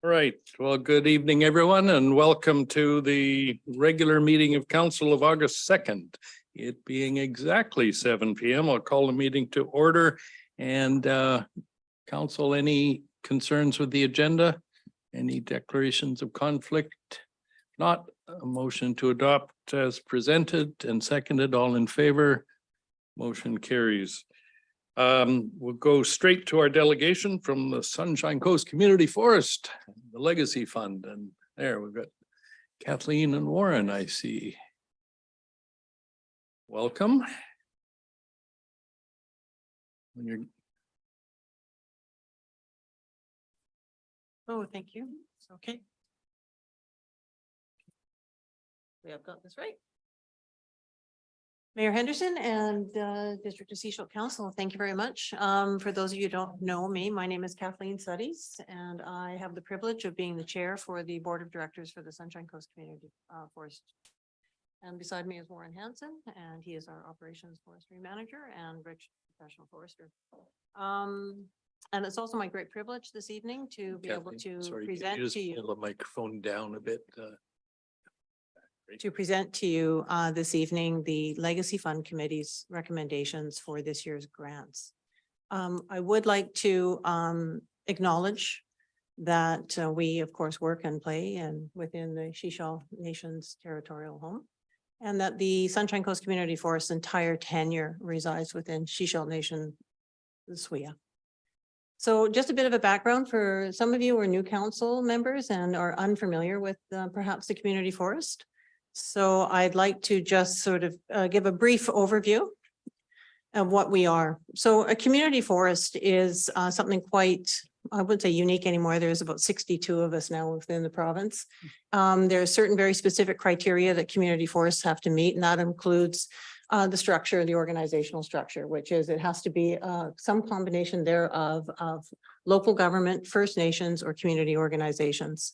All right, well, good evening, everyone, and welcome to the regular meeting of council of August 2nd. It being exactly 7 p.m., I'll call the meeting to order. And council, any concerns with the agenda? Any declarations of conflict? Not, a motion to adopt as presented and seconded, all in favor? Motion carries. We'll go straight to our delegation from the Sunshine Coast Community Forest, the Legacy Fund, and there we've got Kathleen and Warren, I see. Welcome. When you're Oh, thank you. Okay. We have got this right. Mayor Henderson and District of Seashore Council, thank you very much. For those of you who don't know me, my name is Kathleen Suddies, and I have the privilege of being the chair for the Board of Directors for the Sunshine Coast Community Forest. And beside me is Warren Hansen, and he is our Operations Forestry Manager, and Rich, Professional Forester. And it's also my great privilege this evening to be able Kathleen, to sorry, can present you just to you. pull the microphone down a bit. To present to you this evening, the Legacy Fund Committee's recommendations for this year's grants. I would like to acknowledge that we, of course, work and play and within the Shishal Nation's territorial home, and that the Sunshine Coast Community Forest's entire tenure resides within Shishal Nation, the SWIA. So just a bit of a background for some of you who are new council members and are unfamiliar with perhaps the community forest. So I'd like to just sort of give a brief overview of what we are. So a community forest is something quite, I wouldn't say unique anymore. There's about 62 of us now within the province. There are certain very specific criteria that community forests have to meet, and that includes the structure, the organizational structure, which is it has to be some combination thereof of local government, First Nations, or community organizations.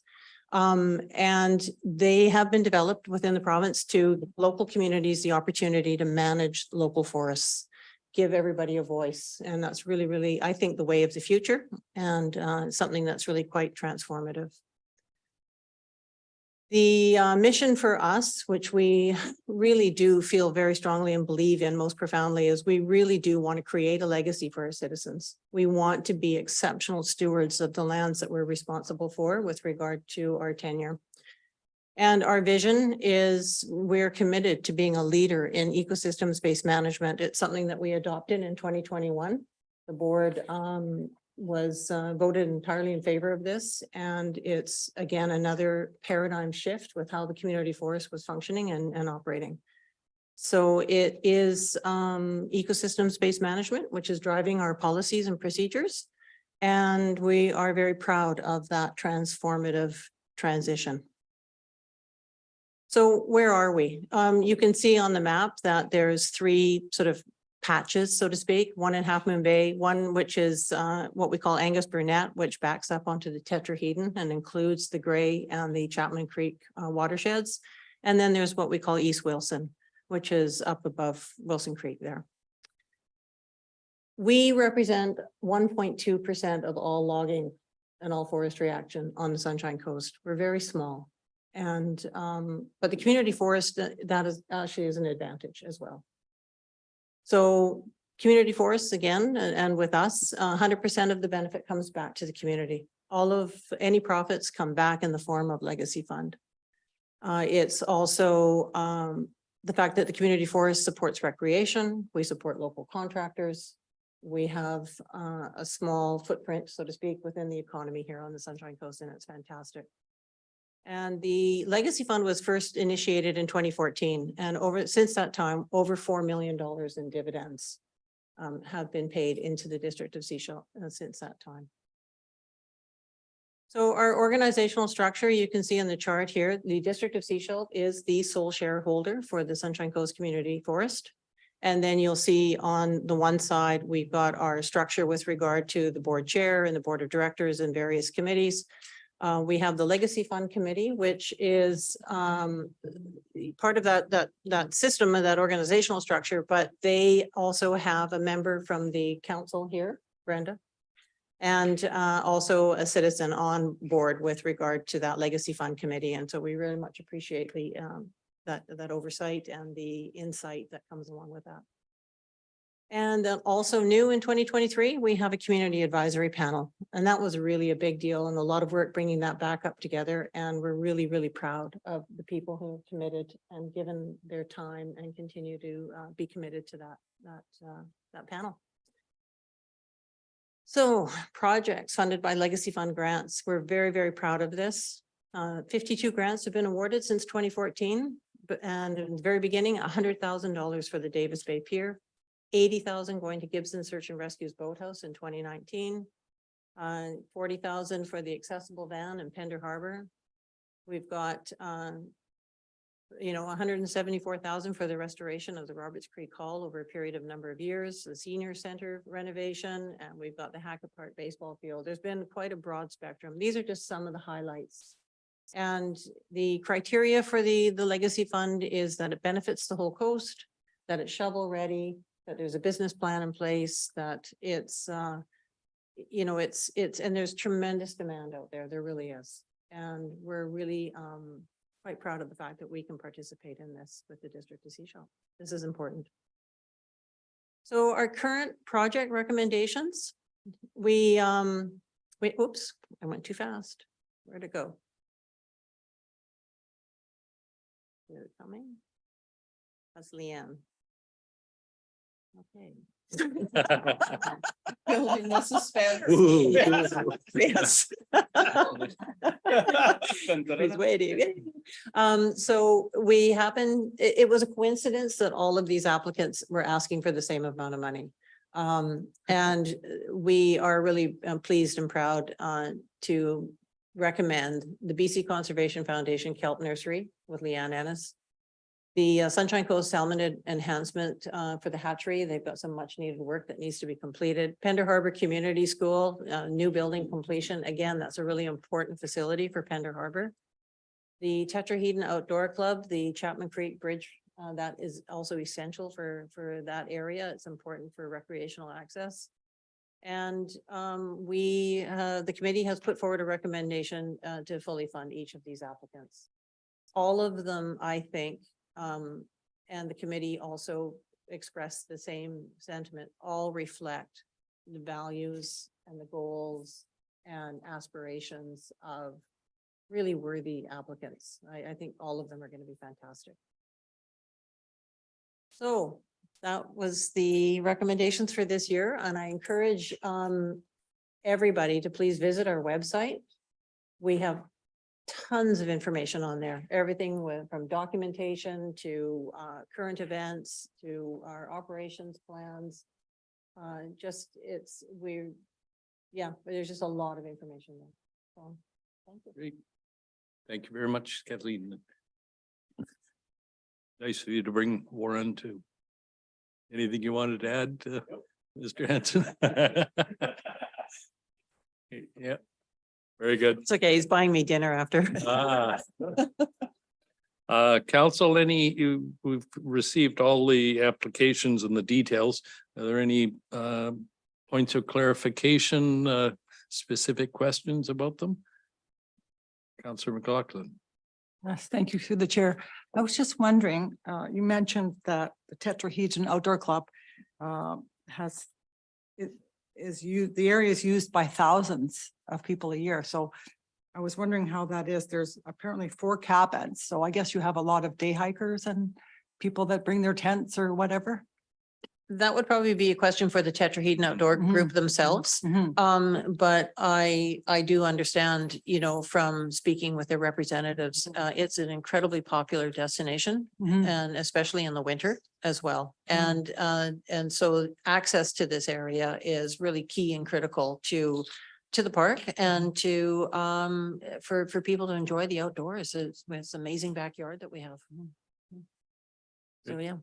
And they have been developed within the province to local communities the opportunity to manage local forests, give everybody a voice. And that's really, really, I think, the way of the future, and something that's really quite transformative. The mission for us, which we really do feel very strongly and believe in most profoundly, is we really do want to create a legacy for our citizens. We want to be exceptional stewards of the lands that we're responsible for with regard to our tenure. And our vision is we're committed to being a leader in ecosystems-based management. It's something that we adopted in 2021. The board was voted entirely in favor of this. And it's, again, another paradigm shift with how the community forest was functioning and operating. So it is ecosystems-based management, which is driving our policies and procedures. And we are very proud of that transformative transition. So where are we? You can see on the map that there's three sort of patches, so to speak, one in Half Moon Bay, one which is what we call Angus Burnett, which backs up onto the Tetrahedron and includes the Grey and the Chapman Creek watersheds. And then there's what we call East Wilson, which is up above Wilson Creek there. We represent 1.2% of all logging and all forestry action on the Sunshine Coast. We're very small. And but the community forest, that is actually is an advantage as well. So community forests, again, and with us, 100% of the benefit comes back to the community. All of any profits come back in the form of legacy fund. It's also the fact that the community forest supports recreation. We support local contractors. We have a small footprint, so to speak, within the economy here on the Sunshine Coast, and it's fantastic. And the Legacy Fund was first initiated in 2014, and since that time, over $4 million in dividends have been paid into the District of Seashell since that time. So our organizational structure, you can see in the chart here, the District of Seashell is the sole shareholder for the Sunshine Coast Community Forest. And then you'll see on the one side, we've got our structure with regard to the board chair and the board of directors and various committees. We have the Legacy Fund Committee, which is part of that system of that organizational structure, but they also have a member from the council here, Brenda, And also a citizen on board with regard to that Legacy Fund Committee. And so we really much appreciate the that oversight and the insight that comes along with that. And then also new in 2023, we have a community advisory panel, and that was really a big deal and a lot of work bringing that back up together. And we're really, really proud of the people who have committed and given their time and continue to be committed to that panel. So projects funded by Legacy Fund grants, we're very, very proud of this. 52 grants have been awarded since 2014, and in the very beginning, $100,000 for the Davis Bay Pier. 80,000 going to Gibson Search and Rescue's Boathouse in 2019. 40,000 for the accessible van in Pender Harbor. We've got, 174,000 for the restoration of the Roberts Creek Hall over a period of number of years, the senior center renovation, and we've got the Hackett Park baseball field. There's been quite a broad spectrum. These are just some of the highlights. And the criteria for the Legacy Fund is that it benefits the whole coast, that it's shovel ready, that there's a business plan in place, that it's, and there's tremendous demand out there. There really is. And we're really quite proud of the fact that we can participate in this with the District of Sechelt. This is important. So our current project recommendations, oops, I went too fast. Where'd it go? Is it coming? That's Leanne. Okay. Building the suspense. Ooh. Yes. He's waiting. So we happened, it was a coincidence that all of these applicants were asking for the same amount of money. And we are really pleased and proud to recommend the BC Conservation Foundation Kelp Nursery with Leanne Ennis. The Sunshine Coast Salmon Enhancement for the hatchery. They've got some much needed work that needs to be completed. Pender Harbor Community School, new building completion. Again, that's a really important facility for Pender Harbor. The Tetrahedron Outdoor Club, the Chapman Creek Bridge, that is also essential for that area. It's important for recreational access. And the committee has put forward a recommendation to fully fund each of these applicants. All of them, I think, and the committee also expressed the same sentiment, all reflect the values and the goals and aspirations of really worthy applicants. I think all of them are going to be fantastic. So that was the recommendations for this year, and I encourage everybody to please visit our website. We have tons of information on there, everything from documentation to current events to our operations plans. There's just a lot of information there. So, thank you. Great. Thank you very much, Kathleen. Nice of you to bring Warren too. Anything you wanted to add, Mr. Hanson? Yeah. Very good. It's okay. He's buying me dinner after. Council, we've received all the applications and the details. Are there any points of clarification, specific questions about them? Councillor McLaughlin. Yes, thank you through the chair. I was just wondering, you mentioned that the Tetrahedron Outdoor Club the area is used by thousands of people a year. So I was wondering how that is. There's apparently 4 cabins. So I guess you have a lot of day hikers and people that bring their tents or whatever. That would probably be a question for the Tetrahedron Outdoor Group themselves. But I do understand, from speaking with their representatives, it's an incredibly popular destination and especially in the winter as well. And so access to this area is really key and critical to the park and to for people to enjoy the outdoors. It's amazing backyard that we have. So, yeah.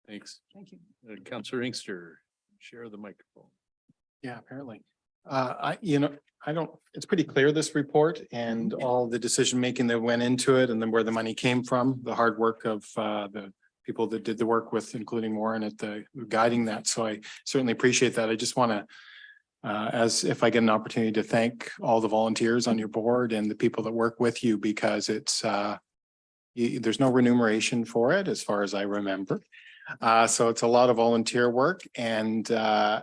Thanks. Thank you. Councillor Inkster, share the microphone. Yeah, apparently. It's pretty clear, this report and all the decision making that went into it and then where the money came from, the hard work of the people that did the work with, including Warren at the guiding that. So I certainly appreciate that. I just want to as if I get an opportunity to thank all the volunteers on your board and the people that work with you, because it's there's no remuneration for it as far as I remember. So it's a lot of volunteer work, and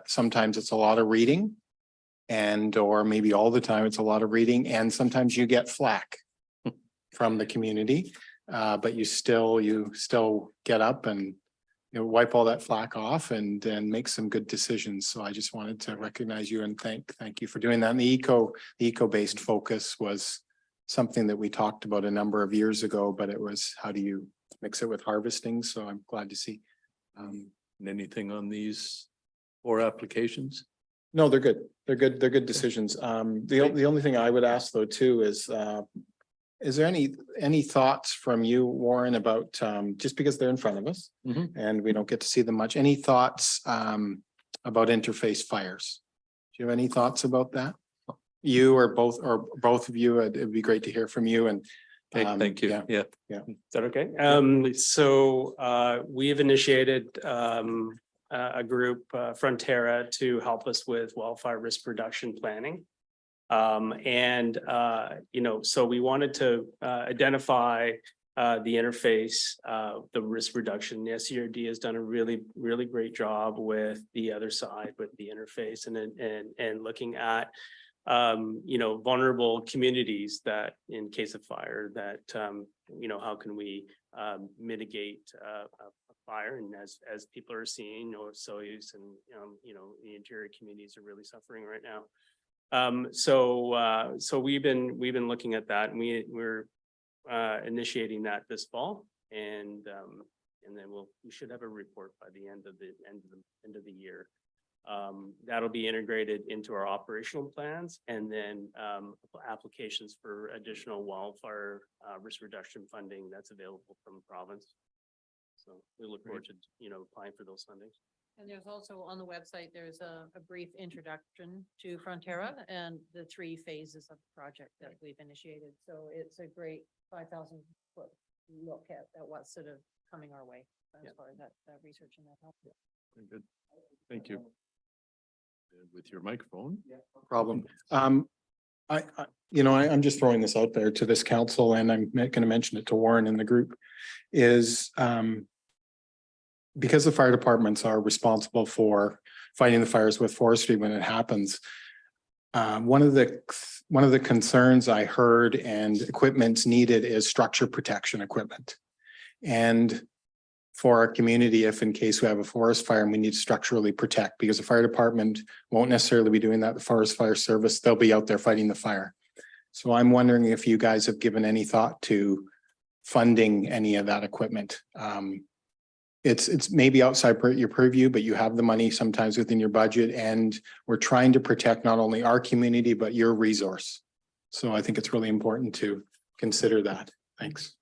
sometimes it's a lot of reading, and or maybe all the time it's a lot of reading, and sometimes you get flack from the community. But you still get up and wipe all that flack off and make some good decisions. So I just wanted to recognize you and thank you for doing that. And the eco-based focus was something that we talked about a number of years ago, but it was how do you mix it with harvesting? So I'm glad to see. Anything on these 4 applications? No, they're good. They're good. They're good decisions. The only thing I would ask though too is there any thoughts from you, Warren, about just because they're in front of us Mhm. and we don't get to see them much, any thoughts about interface fires? Do you have any thoughts about that? You or both of you, it'd be great to hear from you and. Okay, thank you. Yeah. Yeah. Is that okay? So we have initiated a group, Frontera, to help us with wildfire risk reduction planning. So we wanted to identify the interface, the risk reduction. The SCRD has done a really great job with the other side, with the interface and looking at vulnerable communities that in case of fire that, how can we mitigate a fire? And as people are seeing, or Soyuz and, the interior communities are really suffering right now. So we've been looking at that, and we're initiating that this fall, and then we should have a report by the end of the year. That'll be integrated into our operational plans, and then applications for additional wildfire risk reduction funding that's available from the province. So we look forward to, applying for those fundings. And there's also on the website, there's a brief introduction to Frontera and the 3 phases of the project that we've initiated. So it's a great 5,000 foot look at what's sort of coming our way as far as that research and that help. Very good. Thank you. With your microphone. Problem. I'm just throwing this out there to this council, and I'm going to mention it to Warren in the group, is because the fire departments are responsible for fighting the fires with forestry when it happens. One of the concerns I heard and equipment's needed is structure protection equipment. And for our community, if in case we have a forest fire and we need to structurally protect, because the fire department won't necessarily be doing that, the forest fire service, they'll be out there fighting the fire. So I'm wondering if you guys have given any thought to funding any of that equipment. It's maybe outside your purview, but you have the money sometimes within your budget, and we're trying to protect not only our community, but your resource. So I think it's really important to consider that. Thanks.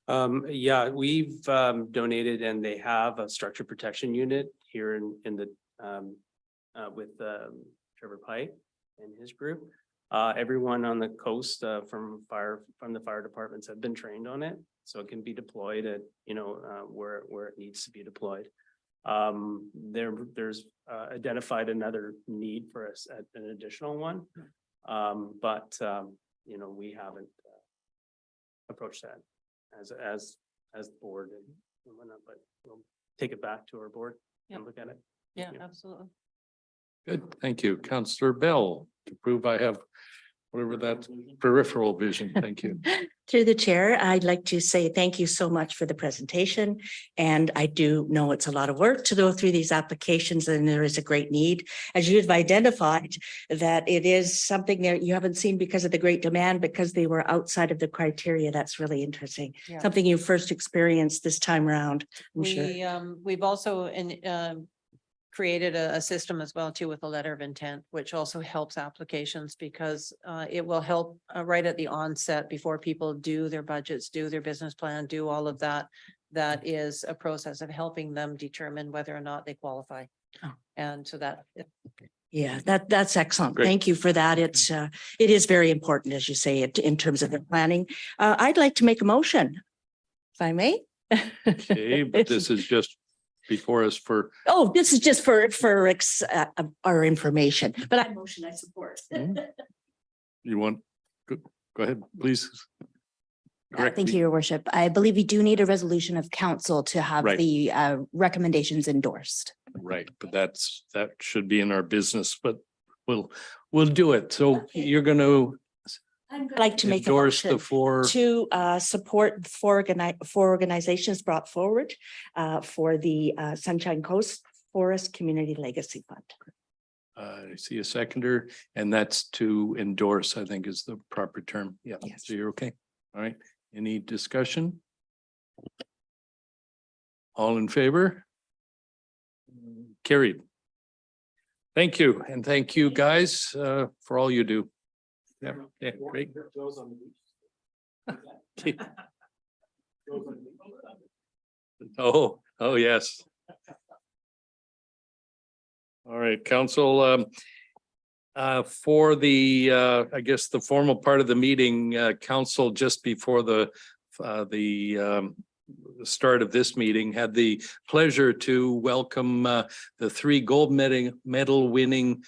Yeah, we've donated, and they have a structure protection unit here in the with Trevor Pike and his group. Everyone on the coast from the fire departments have been trained on it, so it can be deployed at where it needs to be deployed. There's identified another need for us at an additional one, but we haven't approached that as the board and whatnot, but we'll take it back to our board and look at it. Yeah, Yeah. absolutely. Good, thank you. Councillor Bell, to prove I have whatever that peripheral vision. Thank you. Through the chair, I'd like to say thank you so much for the presentation. And I do know it's a lot of work to go through these applications, and there is a great need. As you've identified, that it is something that you haven't seen because of the great demand, because they were outside of the criteria. That's really interesting. Yeah. Something you first experienced this time around, I'm sure. We've also created a system as well too with a letter of intent, which also helps applications because it will help right at the onset before people do their budgets, do their business plan, do all of that. That is a process of helping them determine whether or not they qualify. Oh. And so that. Yeah, that's excellent. Great. Thank you for that. It is very important, as you say, in terms of the planning. I'd like to make a motion, if I may. Okay, but this is just before us for, Oh, this is just for our information, but I motion I support. you want, go ahead, please. Correct Thank me. you, your worship. I believe we do need a resolution of council to have Right. the recommendations endorsed. Right, but that should be in our business, but we'll do it. So you're going to I'd like to make a endorse the motion four. to support four organizations brought forward for the Sunshine Coast Forest Community Legacy Fund. I see a seconder, and that's to endorse, I think is the proper term. Yeah, Yes. so you're okay. All right, any discussion? All in favor? Carried. Thank you, and thank you guys for all you do. Yeah, yeah, great. Oh, yes. All right, council, for the, I guess, the formal part of the meeting, council just before the start of this meeting had the pleasure to welcome the three gold medal winning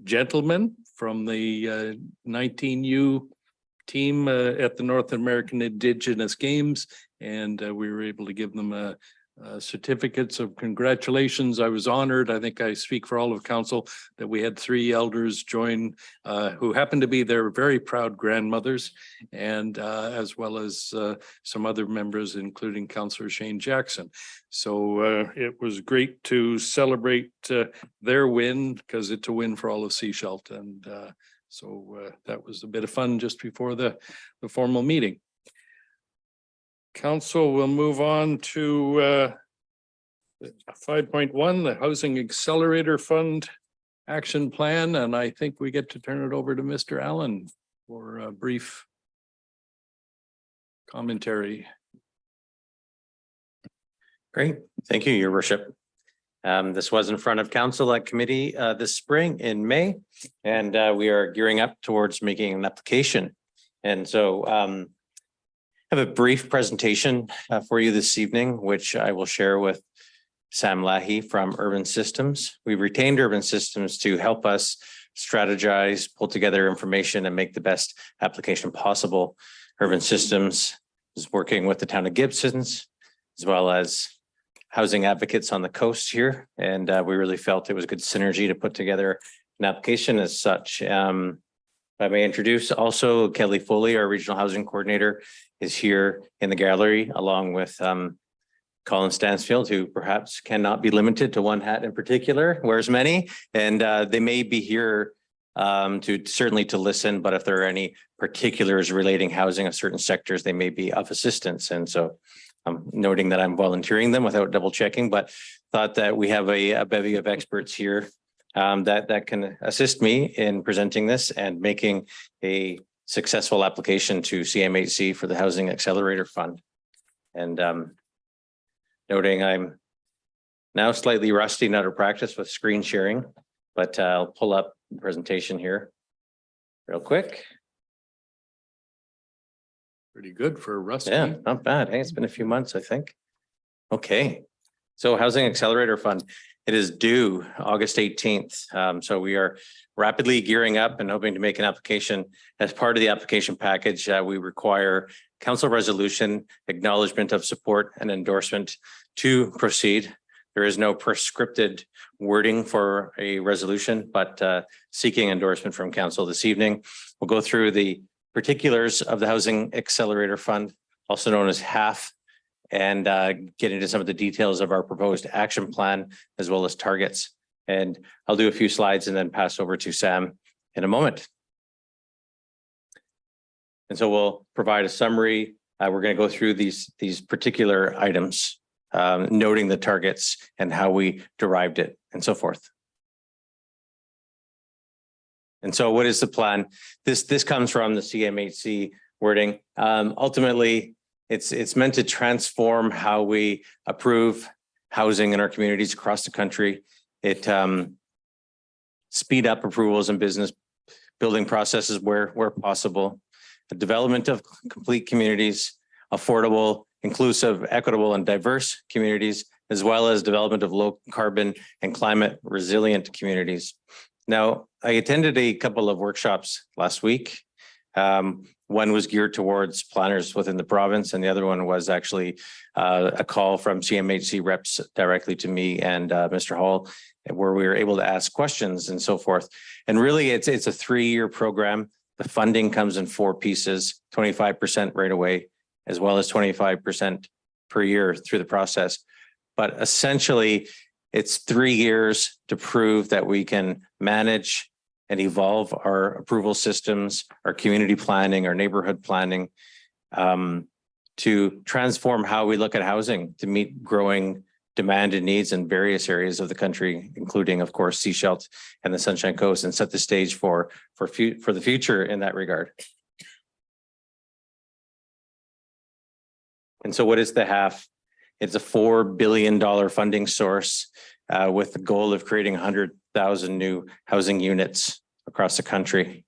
gentlemen from the 19U team at the North American Indigenous Games. And we were able to give them certificates of congratulations. I was honored. I think I speak for all of council that we had three elders join who happened to be their very proud grandmothers, and as well as some other members, including Councillor Shane Jackson. So it was great to celebrate their win, because it's a win for all of Seashelt. And so that was a bit of fun just before the formal meeting. Council will move on to 5.1, the Housing Accelerator Fund Action Plan, and I think we get to turn it over to Mr. Allen for a brief commentary. Great. Thank you, your worship. This was in front of council at committee this spring in May, and we are gearing up towards making an application. And so I have a brief presentation for you this evening, which I will share with Sam Lahey from Urban Systems. We've retained Urban Systems to help us strategize, pull together information, and make the best application possible. Urban Systems is working with the town of Gibsons, as well as housing advocates on the coast here. And we really felt it was a good synergy to put together an application as such. I may introduce also Kelly Foley, our regional housing coordinator, is here in the gallery, along with Colin Stansfield, who perhaps cannot be limited to one hat in particular, wears many, and they may be here certainly to listen, but if there are any particulars relating housing of certain sectors, they may be of assistance. And so I'm noting that I'm volunteering them without double checking, but thought that we have a bevy of experts here that can assist me in presenting this and making a successful application to CMHC for the Housing Accelerator Fund. And noting I'm now slightly rusty and out of practice with screen sharing, but I'll pull up the presentation here real quick. Pretty good for Rusty. Yeah, not bad. Hey, it's been a few months, I think. Okay, so Housing Accelerator Fund, it is due August 18th. So we are rapidly gearing up and hoping to make an application. As part of the application package, we require council resolution, acknowledgement of support, and endorsement to proceed. There is no prescripted wording for a resolution, but seeking endorsement from council this evening. We'll go through the particulars of the Housing Accelerator Fund, also known as HAF, and get into some of the details of our proposed action plan, as well as targets. And I'll do a few slides and then pass over to Sam in a moment. And so we'll provide a summary. We're going to go through these particular items, noting the targets and how we derived it and so forth. And so what is the plan? This comes from the CMHC wording. Ultimately, it's meant to transform how we approve housing in our communities across the country. It speed up approvals and business building processes where possible. The development of complete communities, affordable, inclusive, equitable, and diverse communities, as well as development of low carbon and climate resilient communities. Now, I attended a couple of workshops last week. One was geared towards planners within the province, and the other one was actually a call from CMHC reps directly to me and Mr. Hall, where we were able to ask questions and so forth. And really, it's a 3-year program. The funding comes in 4 pieces, 25% right away, as well as 25% per year through the process. But essentially, it's 3 years to prove that we can manage and evolve our approval systems, our community planning, our neighborhood planning, to transform how we look at housing to meet growing demand and needs in various areas of the country, including, of course, Sechelt and the Sunshine Coast, and set the stage for the future in that regard. And so what is the HAF? It's a $4 billion funding source with the goal of creating 100,000 new housing units across the country.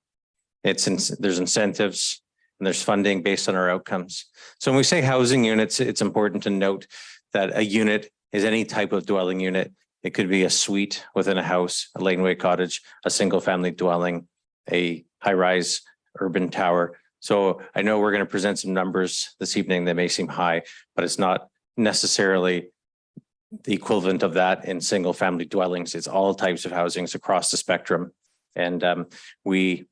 There's incentives and there's funding based on our outcomes. So when we say housing units, it's important to note that a unit is any type of dwelling unit. It could be a suite within a house, a laneway cottage, a single family dwelling, a high-rise urban tower. So I know we're going to present some numbers this evening that may seem high, but it's not necessarily the equivalent of that in single family dwellings. It's all types of housings across the spectrum. And we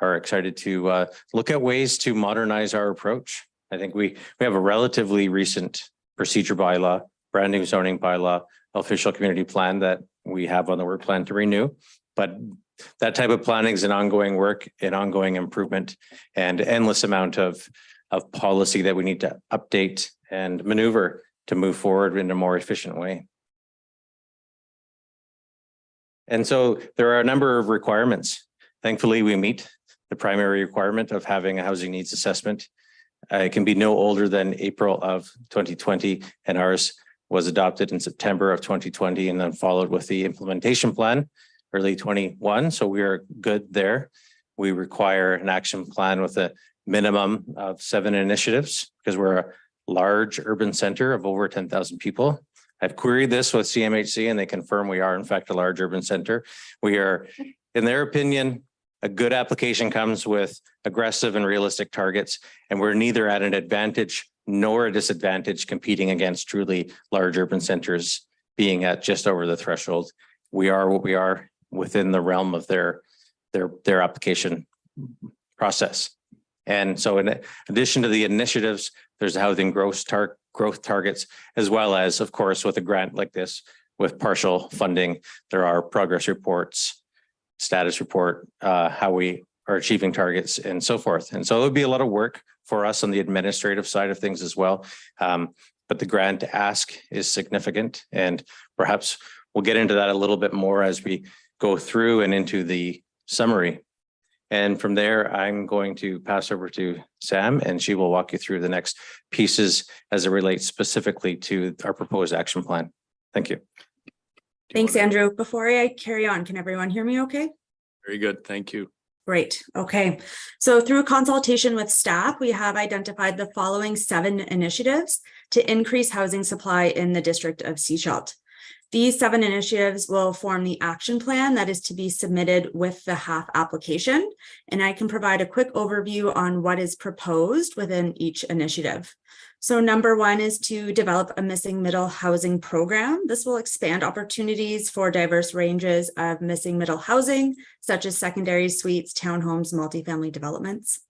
are excited to look at ways to modernize our approach. I think we have a relatively recent procedure bylaw, brand new zoning bylaw, official community plan that we have on the work plan to renew. But that type of planning is an ongoing work, an ongoing improvement, and endless amount of policy that we need to update and maneuver to move forward in a more efficient way. And so there are a number of requirements. Thankfully, we meet the primary requirement of having a housing needs assessment. It can be no older than April of 2020, and ours was adopted in September of 2020 and then followed with the implementation plan early 21. So we are good there. We require an action plan with a minimum of 7 initiatives because we're a large urban center of over 10,000 people. I've queried this with CMHC and they confirm we are in fact a large urban center. We are, in their opinion, a good application comes with aggressive and realistic targets, and we're neither at an advantage nor a disadvantage competing against truly large urban centers being at just over the threshold. We are what we are within the realm of their application process. And so in addition to the initiatives, there's housing growth targets, as well as, of course, with a grant like this, with partial funding, there are progress reports, status report, how we are achieving targets and so forth. And so it would be a lot of work for us on the administrative side of things as well. But the grant ask is significant, and perhaps we'll get into that a little bit more as we go through and into the summary. And from there, I'm going to pass over to Sam, and she will walk you through the next pieces as it relates specifically to our proposed action plan. Thank you. Thanks, Andrew. Before I carry on, can everyone hear me okay? Very good. Thank you. Great. Okay. So through consultation with staff, we have identified the following 7 initiatives to increase housing supply in the district of Sechelt. These 7 initiatives will form the action plan that is to be submitted with the HAF application. And I can provide a quick overview on what is proposed within each initiative. So number 1 is to develop a missing middle housing program. This will expand opportunities for diverse ranges of missing middle housing, such as secondary suites, townhomes, multifamily developments.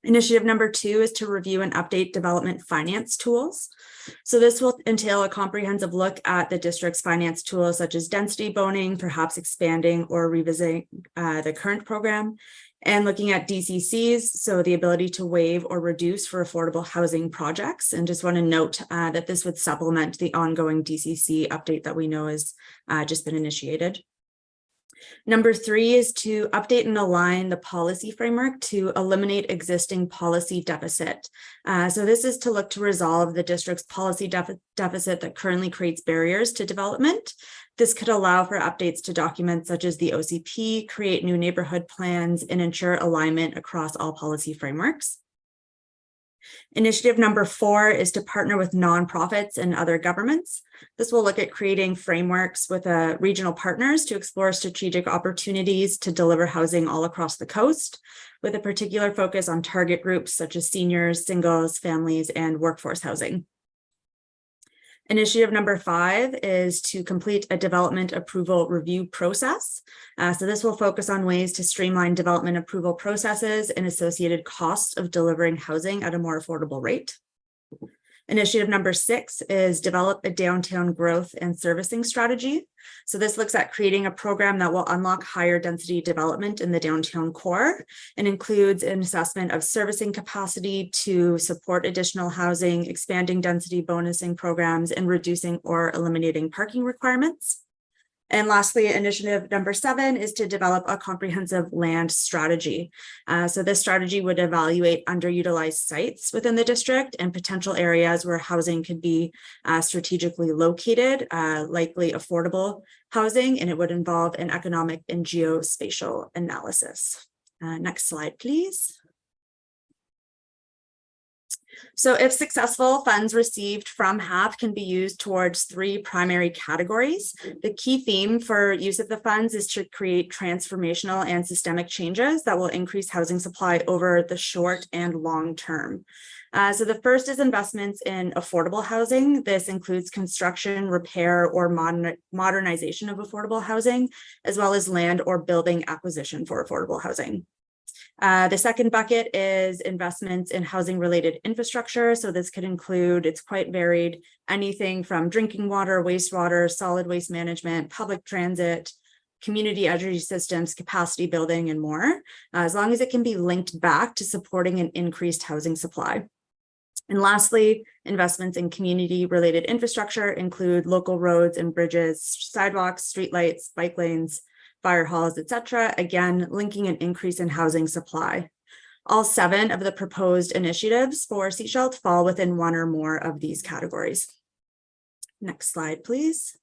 Initiative number 2 is to review and update development finance tools. So this will entail a comprehensive look at the district's finance tools, such as density boning, perhaps expanding or revisiting the current program, and looking at DCCs, so the ability to waive or reduce for affordable housing projects. And just want to note that this would supplement the ongoing DCC update that we know has just been initiated. Number 3 is to update and align the policy framework to eliminate existing policy deficit. So this is to look to resolve the district's policy deficit that currently creates barriers to development. This could allow for updates to documents such as the OCP, create new neighborhood plans, and ensure alignment across all policy frameworks. Initiative number 4 is to partner with nonprofits and other governments. This will look at creating frameworks with regional partners to explore strategic opportunities to deliver housing all across the coast, with a particular focus on target groups such as seniors, singles, families, and workforce housing. Initiative number 5 is to complete a development approval review process. So this will focus on ways to streamline development approval processes and associated costs of delivering housing at a more affordable rate. Initiative number 6 is develop a downtown growth and servicing strategy. So this looks at creating a program that will unlock higher density development in the downtown core and includes an assessment of servicing capacity to support additional housing, expanding density bonusing programs, and reducing or eliminating parking requirements. And lastly, initiative number 7 is to develop a comprehensive land strategy. So this strategy would evaluate underutilized sites within the district and potential areas where housing could be strategically located, likely affordable housing, and it would involve an economic and geospatial analysis. Next slide, please. So if successful, funds received from HAF can be used towards 3 primary categories. The key theme for use of the funds is to create transformational and systemic changes that will increase housing supply over the short and long term. So the first is investments in affordable housing. This includes construction, repair, or modernization of affordable housing, as well as land or building acquisition for affordable housing. The second bucket is investments in housing related infrastructure. So this could include, it's quite varied, anything from drinking water, wastewater, solid waste management, public transit, community energy systems, capacity building, and more, as long as it can be linked back to supporting an increased housing supply. And lastly, investments in community related infrastructure include local roads and bridges, sidewalks, streetlights, bike lanes, fire halls, etc. Again, linking an increase in housing supply. All 7 of the proposed initiatives for Sechelt fall within 1 or more of these categories. Next slide, please.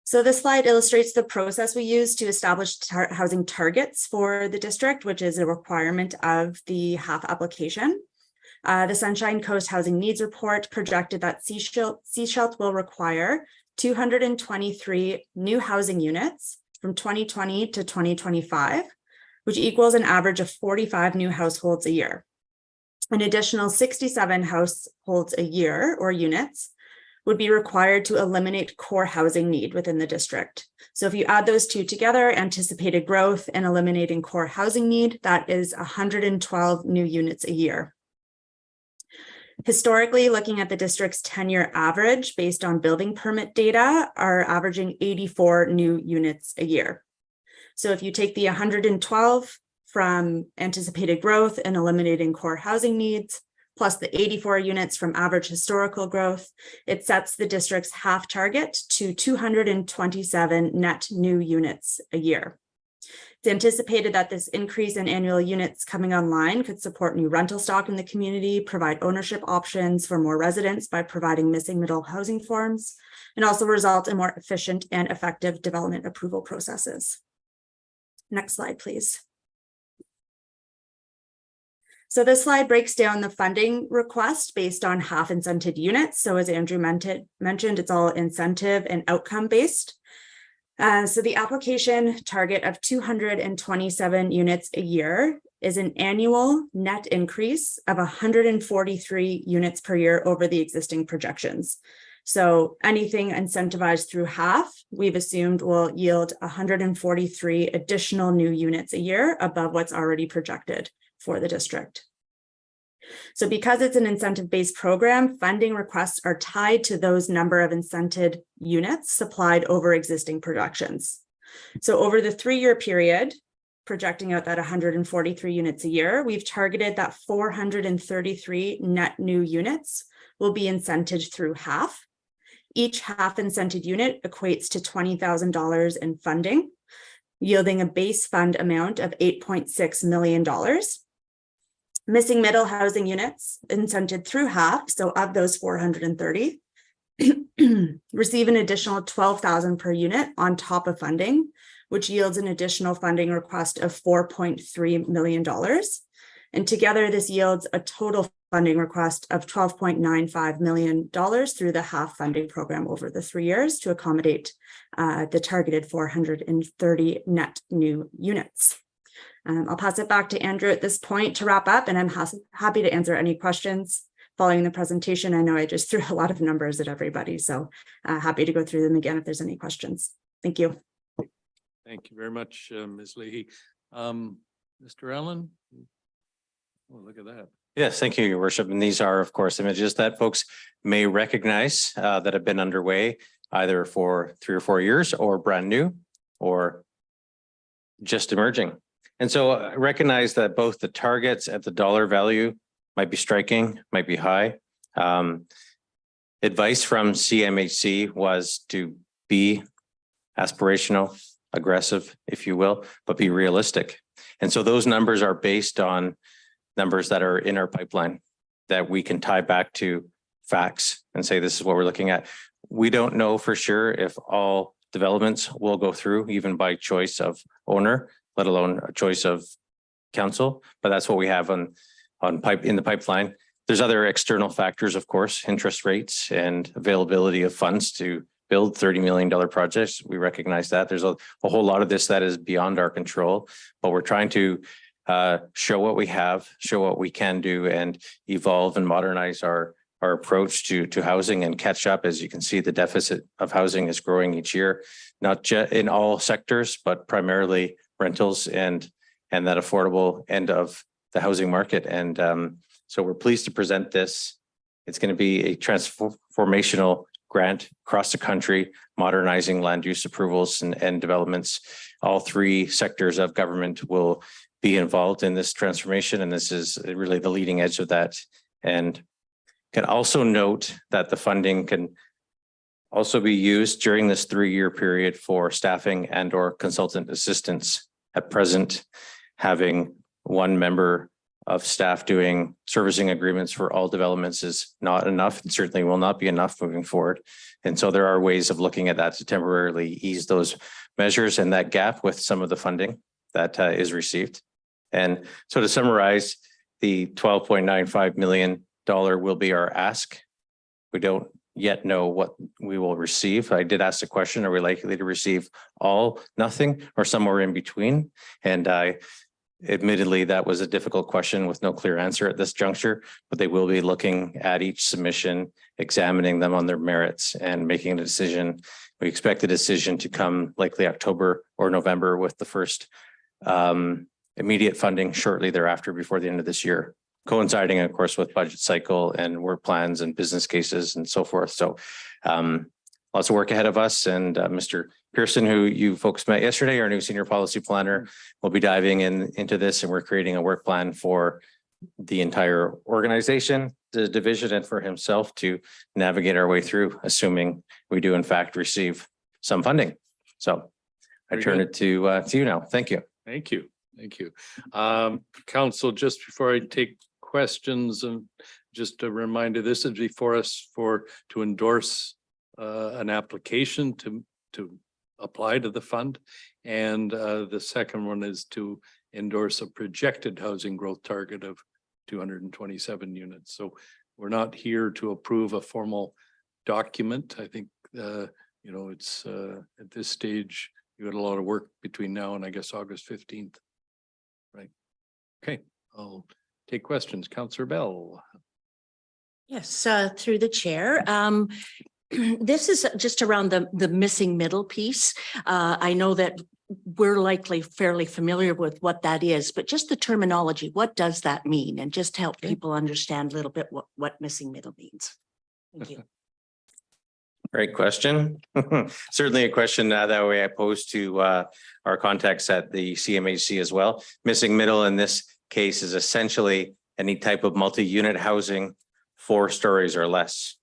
So this slide illustrates the process we use to establish housing targets for the district, which is a requirement of the HAF application. The Sunshine Coast Housing Needs Report projected that Sechelt will require 223 new housing units from 2020 to 2025, which equals an average of 45 new households a year. An additional 67 households a year or units would be required to eliminate core housing need within the district. So if you add those 2 together, anticipated growth and eliminating core housing need, that is 112 new units a year. Historically, looking at the district's 10-year average based on building permit data, are averaging 84 new units a year. So if you take the 112 from anticipated growth and eliminating core housing needs, plus the 84 units from average historical growth, it sets the district's HAF target to 227 net new units a year. It's anticipated that this increase in annual units coming online could support new rental stock in the community, provide ownership options for more residents by providing missing middle housing forms, and also result in more efficient and effective development approval processes. Next slide, please. So this slide breaks down the funding request based on HAF incented units. So as Andrew mentioned, it's all incentive and outcome based. So the application target of 227 units a year is an annual net increase of 143 units per year over the existing projections. So anything incentivized through HAF, we've assumed will yield 143 additional new units a year above what's already projected for the district. So because it's an incentive-based program, funding requests are tied to those number of incented units supplied over existing projections. So over the 3-year period, projecting out that 143 units a year, we've targeted that 433 net new units will be incented through HAF. Each HAF incented unit equates to $20,000 in funding, yielding a base fund amount of $8.6 million. Missing middle housing units incented through HAF, so of those 430, receive an additional $12,000 per unit on top of funding, which yields an additional funding request of $4.3 million. And together this yields a total funding request of $12.95 million through the HALF funding program over the 3 years to accommodate the targeted 430 net new units. I'll pass it back to Andrew at this point to wrap up, and I'm happy to answer any questions following the presentation. I know I just threw a lot of numbers at everybody, so happy to go through them again if there's any questions. Thank you. Thank you very much, Ms. Leahy. Mr. Allen? Oh, look at that. Yes, thank you, Your Worship. And these are, of course, images that folks may recognize that have been underway either for 3 or 4 years or brand new or just emerging. And so I recognize that both the targets at the dollar value might be striking, might be high. Advice from CMHC was to be aspirational, aggressive, if you will, but be realistic. And so those numbers are based on numbers that are in our pipeline that we can tie back to facts and say, this is what we're looking at. We don't know for sure if all developments will go through, even by choice of owner, let alone a choice of council, but that's what we have in the pipeline. There's other external factors, of course, interest rates and availability of funds to build $30 million projects. We recognize that there's a whole lot of this that is beyond our control, but we're trying to show what we have, show what we can do, and evolve and modernize our approach to housing and catch up. As you can see, the deficit of housing is growing each year, not just in all sectors, but primarily rentals and that affordable end of the housing market. And so we're pleased to present this. It's going to be a transformational grant across the country, modernizing land use approvals and developments. All 3 sectors of government will be involved in this transformation, and this is really the leading edge of that. And can also note that the funding can also be used during this 3-year period for staffing and or consultant assistance. At present, having 1 member of staff doing servicing agreements for all developments is not enough, and certainly will not be enough moving forward. And so there are ways of looking at that to temporarily ease those measures and that gap with some of the funding that is received. And so to summarize, the $12.95 million will be our ask. We don't yet know what we will receive. I did ask the question, are we likely to receive all, nothing, or somewhere in between? And admittedly, that was a difficult question with no clear answer at this juncture, but they will be looking at each submission, examining them on their merits and making a decision. We expect the decision to come likely October or November, with the first immediate funding shortly thereafter, before the end of this year, coinciding, of course, with budget cycle and work plans and business cases and so forth. So lots of work ahead of us. And Mr. Pearson, who you folks met yesterday, our new senior policy planner, will be diving into this, and we're creating a work plan for the entire organization, the division, and for himself to navigate our way through, assuming we do in fact receive some funding. So I Very turn good. it to you now. Thank you. Thank you. Thank you. Council, just before I take questions, and just a reminder, this is before us to endorse an application to apply to the fund. And the second one is to endorse a projected housing growth target of 227 units. So we're not here to approve a formal document. I think, it's at this stage, you got a lot of work between now and I guess August 15th. Right. Okay, I'll take questions. Councillor Bell. Yes, through the chair. This is just around the missing middle piece. I know that we're likely fairly familiar with what that is, but just the terminology, what does that mean? And just help people understand a little bit what missing middle means. Thank you. Great question. Certainly a question that way I pose to our contacts at the CMHC as well. Missing middle in this case is essentially any type of multi-unit housing, 4 stories or less.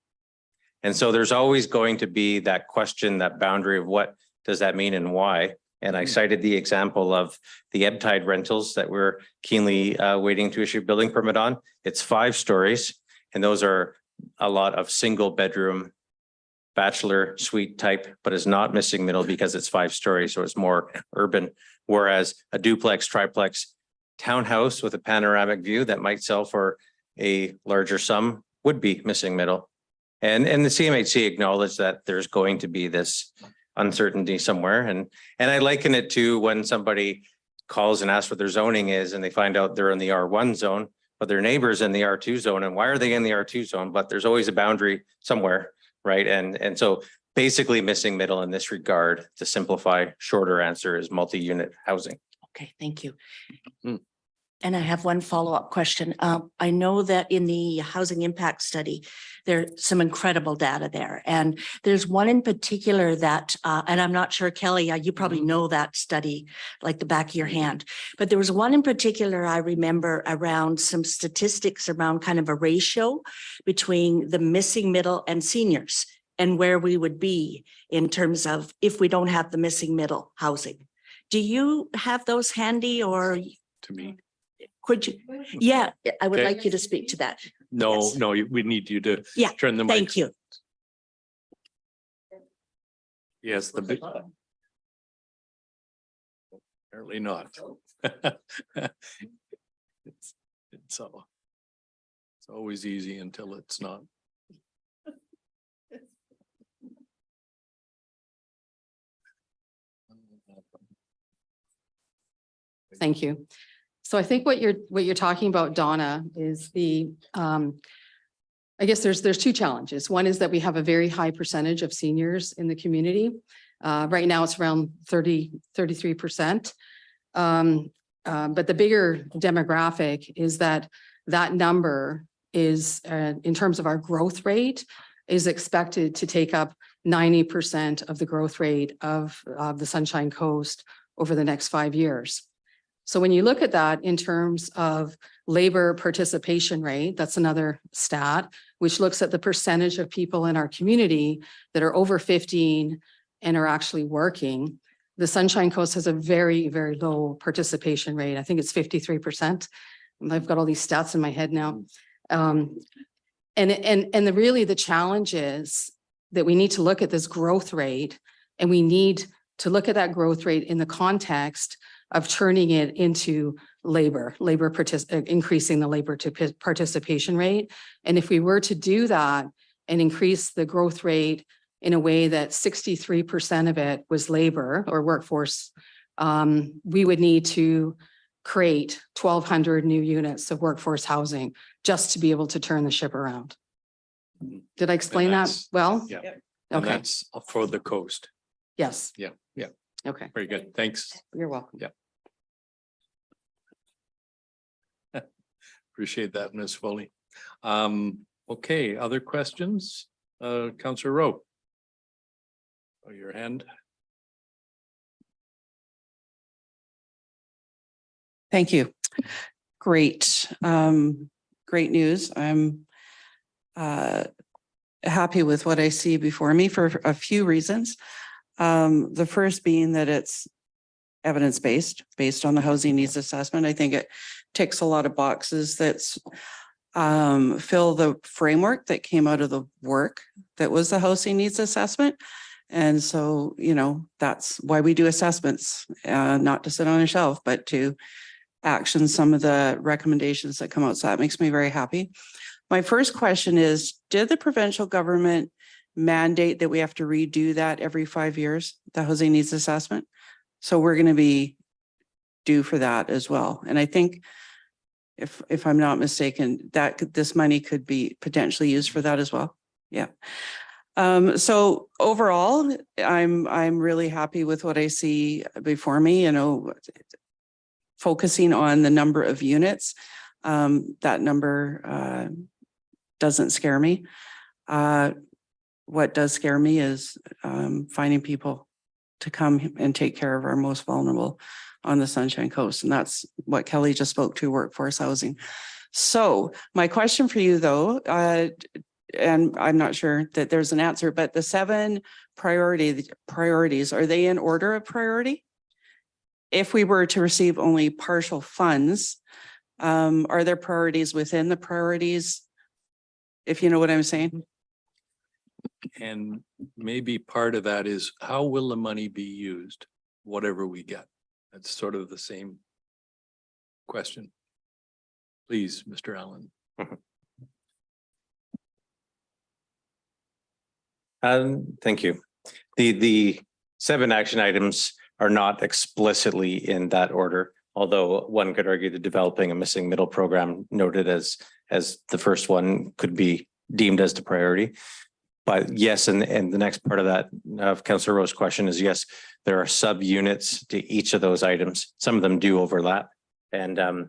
And so there's always going to be that question, that boundary of what does that mean and why? And I cited the example of the Ebbtide rentals that we're keenly waiting to issue a building permit on. It's 5 stories, and those are a lot of single bedroom bachelor suite type, but is not missing middle because it's 5 stories, so it's more urban. Whereas a duplex, triplex townhouse with a panoramic view that might sell for a larger sum would be missing middle. And the CMHC acknowledged that there's going to be this uncertainty somewhere. And I liken it to when somebody calls and asks what their zoning is and they find out they're in the R1 zone, but their neighbor's in the R2 zone. And why are they in the R2 zone? But there's always a boundary somewhere, right? And so basically missing middle in this regard, to simplify, shorter answer is multi-unit housing. Okay, thank you. Mm. And I have one follow-up question. I know that in the housing impact study, there's some incredible data there. And there's one in particular that, and I'm not sure, Kelly, you probably know that study like the back of your hand. But there was one in particular I remember around some statistics around kind of a ratio between the missing middle and seniors and where we would be in terms of if we don't have the missing middle housing. Do you have those handy or To me, could you? Yeah, I would Okay. like you to speak to that. no, Yes. no, we need you to Yeah, turn the mic. Thank you. Yes, the big. Apparently not. It's always easy until it's not. Thank you. So I think what you're talking about, Donna, is I guess there's two challenges. One is that we have a very high percentage of seniors in the community. Right now it's around 33%. But the bigger demographic is that number is, in terms of our growth rate, is expected to take up 90% of the growth rate of the Sunshine Coast over the next 5 years. So when you look at that in terms of labor participation rate, that's another stat, which looks at the percentage of people in our community that are over 15 and are actually working. The Sunshine Coast has a very, very low participation rate. I think it's 53%. I've got all these stats in my head now. Really the challenge is that we need to look at this growth rate, and we need to look at that growth rate in the context of turning it into increasing the labor participation rate. And if we were to do that and increase the growth rate in a way that 63% of it was labor or workforce, we would need to create 1,200 new units of workforce housing just to be able to turn the ship around. Did I explain that that's- well? Yeah. And Okay, that's for the coast. yes. Yeah, yeah. Okay, Very good. Thanks. you're welcome. Appreciate that, Ms. Foley. Okay, other questions? Councillor Rowe. Oh, your hand. Thank you. Great. Great news. I'm happy with what I see before me for a few reasons. The first being that it's evidence-based, based on the housing needs assessment. I think it ticks a lot of boxes that's fill the framework that came out of the work that was the housing needs assessment. And so, you know, that's why we do assessments, not to sit on a shelf, but to action some of the recommendations that come out. So that makes me very happy. My first question is, did the provincial government mandate that we have to redo that every 5 years, the housing needs assessment? So we're going to be due for that as well. And I think if I'm not mistaken, this money could be potentially used for that as well. Yeah. So overall, I'm really happy with what I see before me, you know, focusing on the number of units. That number doesn't scare me. What does scare me is finding people to come and take care of our most vulnerable on the Sunshine Coast. And that's what Kelly just spoke to, workforce housing. So my question for you though, and I'm not sure that there's an answer, but the 7 priorities, are they in order of priority? If we were to receive only partial funds, are there priorities within the priorities? If you know what I'm saying? And maybe part of that is how will the money be used, whatever we get? That's sort of the same question? Please, Mr. Allen. Thank you. The 7 action items are not explicitly in that order, although one could argue that developing a missing middle program noted as the first one could be deemed as the priority. But yes, and the next part of that, of Councillor Rowe's question is, yes, there are subunits to each of those items. Some of them do overlap. And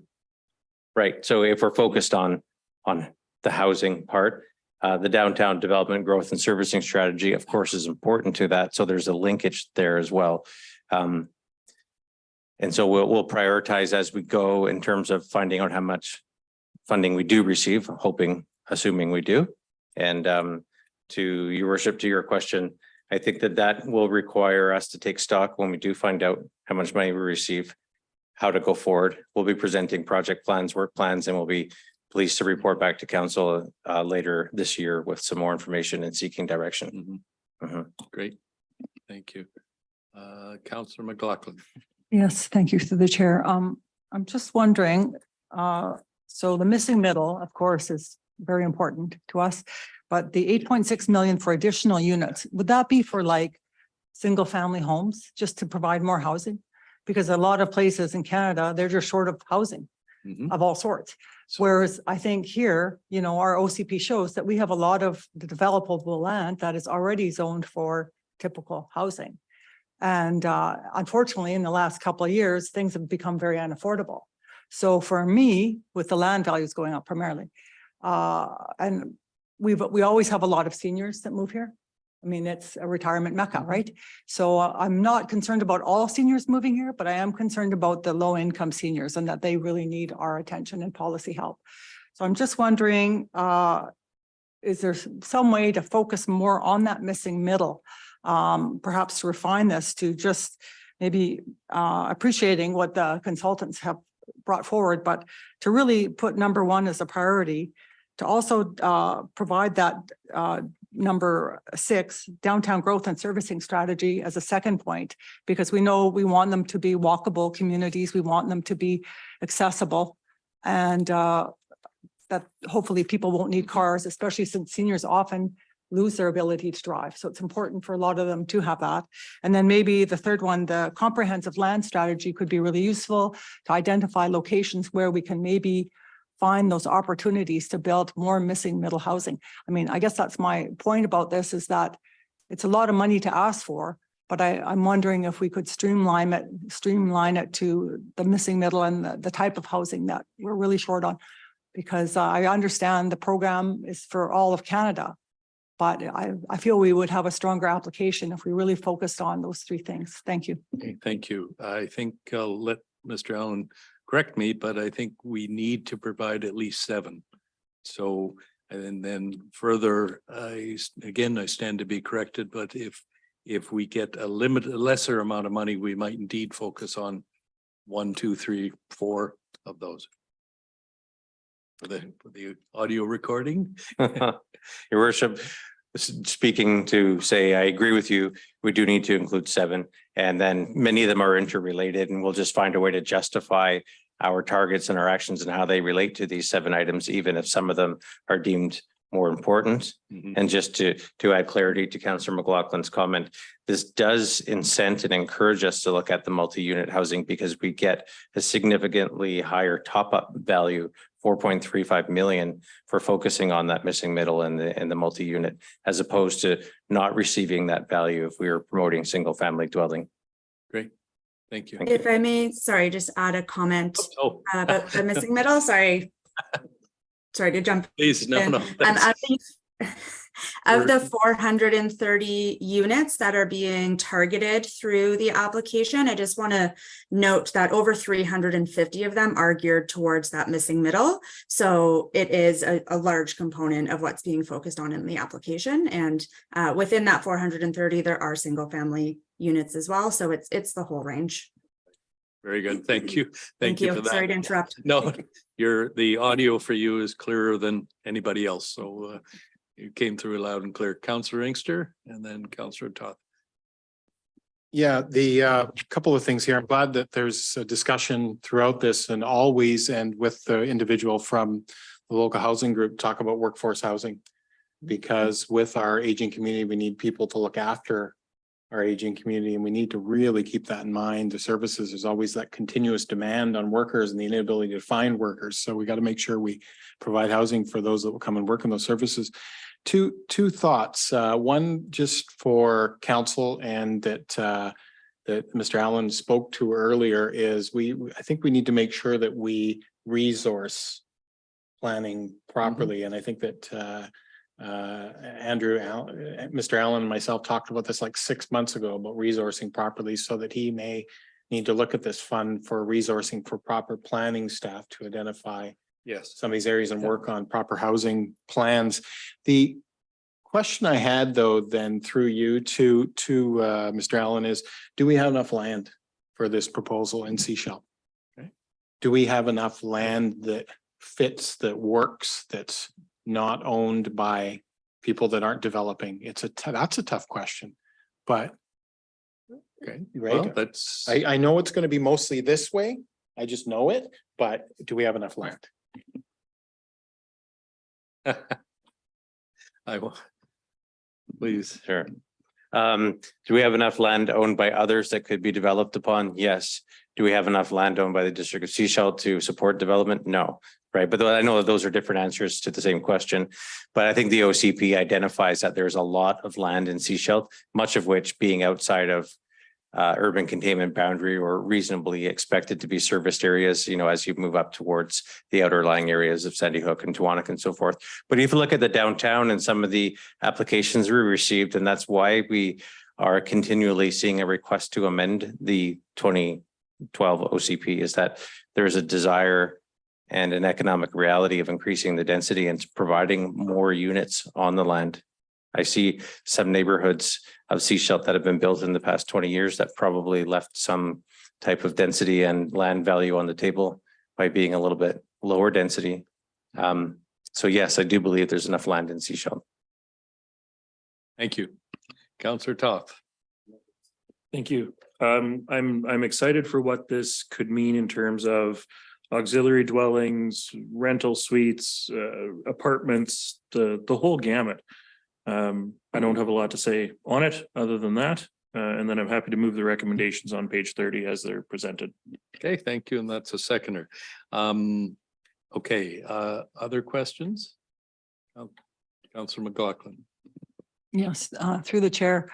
right, so if we're focused on the housing part, the downtown development growth and servicing strategy, of course, is important to that. So there's a linkage there as well. And so we'll prioritize as we go in terms of finding out how much funding we do receive, assuming we do. And to your worship, to your question, I think that will require us to take stock when we do find out how much money we receive, how to go forward. We'll be presenting project plans, work plans, and we'll be pleased to report back to council later this year with some more information and seeking direction. Great. Thank you. Councillor McLaughlin. Yes, thank you through the chair. I'm just wondering, so the missing middle, of course, is very important to us, but the 8.6 million for additional units, would that be for like single family homes just to provide more housing? Because a lot of places in Canada, they're just short of housing of all sorts. Whereas I think here, you know, our OCP shows that we have a lot of the developable land that is already zoned for typical housing. And unfortunately, in the last couple of years, things have become very unaffordable. So for me, with the land values going up primarily, and we always have a lot of seniors that move here. I mean, it's a retirement mecca, right? So I'm not concerned about all seniors moving here, but I am concerned about the low income seniors and that they really need our attention and policy help. So I'm just wondering, is there some way to focus more on that missing middle? Perhaps to refine this to just maybe appreciating what the consultants have brought forward, but to really put number 1 as a priority, to also provide that number 6 downtown growth and servicing strategy as a second point, because we know we want them to be walkable communities. We want them to be accessible, and that hopefully people won't need cars, especially since seniors often lose their ability to drive. So it's important for a lot of them to have that. And then maybe the third one, the comprehensive land strategy could be really useful to identify locations where we can maybe find those opportunities to build more missing middle housing. I mean, I guess that's my point about this, is that it's a lot of money to ask for, but I'm wondering if we could streamline it to the missing middle and the type of housing that we're really short on. Because I understand the program is for all of Canada, but I feel we would have a stronger application if we really focused on those 3 things. Thank you. Okay, thank you. I think I'll let Mr. Allen correct me, but I think we need to provide at least 7. So, and then further, I stand to be corrected, but if we get a lesser amount of money, we might indeed focus on 1, 2, 3, 4 of those. For the audio recording. Your worship, speaking to say, I agree with you. We do need to include 7, and then many of them are interrelated, and we'll just find a way to justify our targets and our actions and how they relate to these 7 items, even if some of them are deemed more important. And just to add clarity to Councillor McLaughlin's comment, this does incent and encourage us to look at the multi-unit housing, because we get a significantly higher top-up value, 4.35 million, for focusing on that missing middle and the multi-unit, as opposed to not receiving that value if we were promoting single family dwelling. Great. Thank you. If I may, sorry, just add a comment about the missing middle. Sorry to jump. Please, no. Of the 430 units that are being targeted through the application, I just want to note that over 350 of them are geared towards that missing middle. So it is a large component of what's being focused on in the application. And within that 430, there are single family units as well. So it's the whole range. Very good. Thank you. Thank you for that. Sorry to interrupt. No, the audio for you is clearer than anybody else. So you came through loud and clear. Councillor Inkster and then Councillor Toth. Yeah, the couple of things here. I'm glad that there's a discussion throughout this and always and with the individual from the local housing group talk about workforce housing. Because with our aging community, we need people to look after our aging community, and we need to really keep that in mind. The services, there's always that continuous demand on workers and the inability to find workers. So we got to make sure we provide housing for those that will come and work in those services. Two thoughts. One just for council and that Mr. Allen spoke to earlier is I think we need to make sure that we resource planning properly. And I think that Mr. Allen and myself talked about this like 6 months ago about resourcing properly so that he may need to look at this fund for resourcing for proper planning staff to identify some of these areas and work on proper housing plans. The question I had though, then through you to Mr. Allen is, do we have enough land for this proposal in Sechelt? Okay. Do we have enough land that fits, that works, that's not owned by people that aren't developing? That's a tough question, but Okay, right. well, that's, I know it's going to be mostly this way. I just know it, but do we have enough land? I will. Please. Sure. Do we have enough land owned by others that could be developed upon? Yes. Do we have enough land owned by the District of Sechelt to support development? No. Right. But I know that those are different answers to the same question. But I think the OCP identifies that there's a lot of land in Sechelt, much of which being outside of urban containment boundary or reasonably expected to be serviced areas, as you move up towards the outer lying areas of Sandy Hook and Tewanek and so forth. But if you look at the downtown and some of the applications we received, and that's why we are continually seeing a request to amend the 2012 OCP, is that there's a desire and an economic reality of increasing the density and providing more units on the land. I see some neighborhoods of Sechelt that have been built in the past 20 years that probably left some type of density and land value on the table by being a little bit lower density. So yes, I do believe there's enough land in Sechelt. Thank you. Councillor Toth. Thank you. I'm excited for what this could mean in terms of auxiliary dwellings, rental suites, apartments, the whole gamut. I don't have a lot to say on it other than that. And then I'm happy to move the recommendations on page 30 as they're presented. Okay, thank you. And that's a seconder. Okay, other questions? Councillor McLaughlin. Yes, through the chair.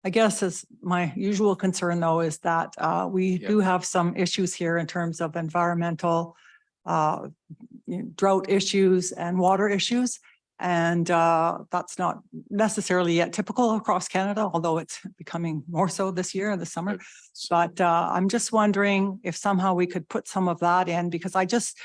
I guess as my usual concern though is that we do have some issues here in terms of environmental drought issues and water issues. And that's not necessarily yet typical across Canada, although it's becoming more so this year in the summer. But I'm just wondering if somehow we could put some of that in, because I just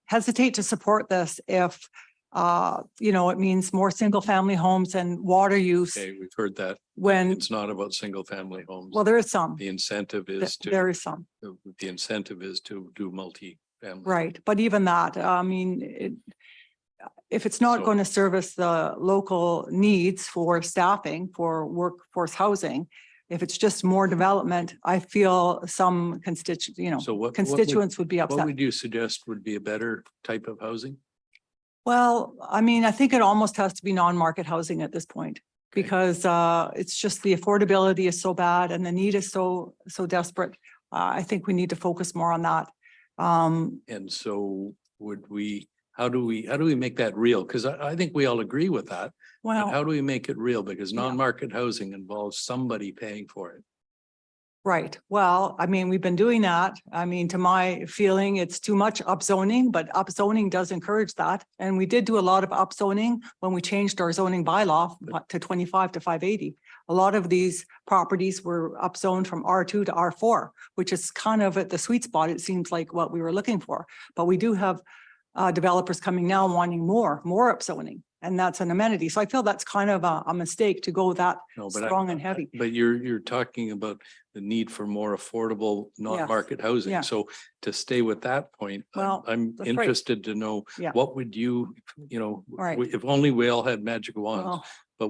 hesitate to support this if it means more single family homes and water use. Okay, we've heard that. When It's not about single family homes. well, there is some. The incentive is to. There is some. The incentive is to do multi-family. Right, but even that, if it's not So- going to service the local needs for staffing, for workforce housing, if it's just more development, I feel some So what? constituents would be What upset. would you suggest would be a better type of housing? Well, I think it almost has to be non-market housing at this point. Okay. Because it's just the affordability is so bad and the need is so desperate. I think we need to focus more on that. And so how do we make that real? Because I think we all agree with that. But Well, how do we make it real? Because Yeah. non-market housing involves somebody paying for it. right. Well, we've been doing that. To my feeling, it's too much upzoning, but upzoning does encourage that. And we did do a lot of upzoning when we changed our zoning bylaw to 25 to 580. A lot of these properties were upzoned from R2 to R4, which is kind of at the sweet spot. It seems like what we were looking for. But we do have developers coming now wanting more upzoning, and that's an amenity. So I feel that's kind of a mistake to go that No, but strong and heavy. But you're talking about the need for more affordable, non-market housing. Yeah. So to stay with that point, Well, I'm that's right. interested to know, Yeah. what would you, Right. if only we all had magic wands, Well, but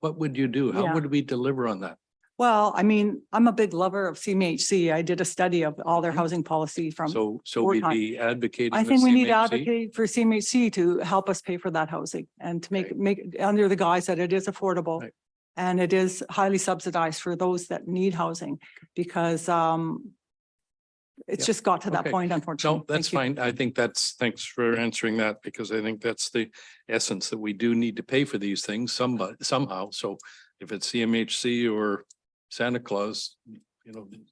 what would you do? How Yeah. would we deliver on that? Well, I mean, I'm a big lover of CMHC. I did a study of all their housing policy from. So Over we'd time. be advocating. I with think we need to CMHC? advocate for CMHC to help us pay for that housing and to Right. make under the guise that it is affordable. Right. And it is highly subsidized for those that need housing because it's Yeah. just got to that Okay. point, unfortunately. No, that's Thank you. fine. I think thanks for answering that because I think that's the essence that we do need to pay for these things somehow. So if it's CMHC or Santa Claus,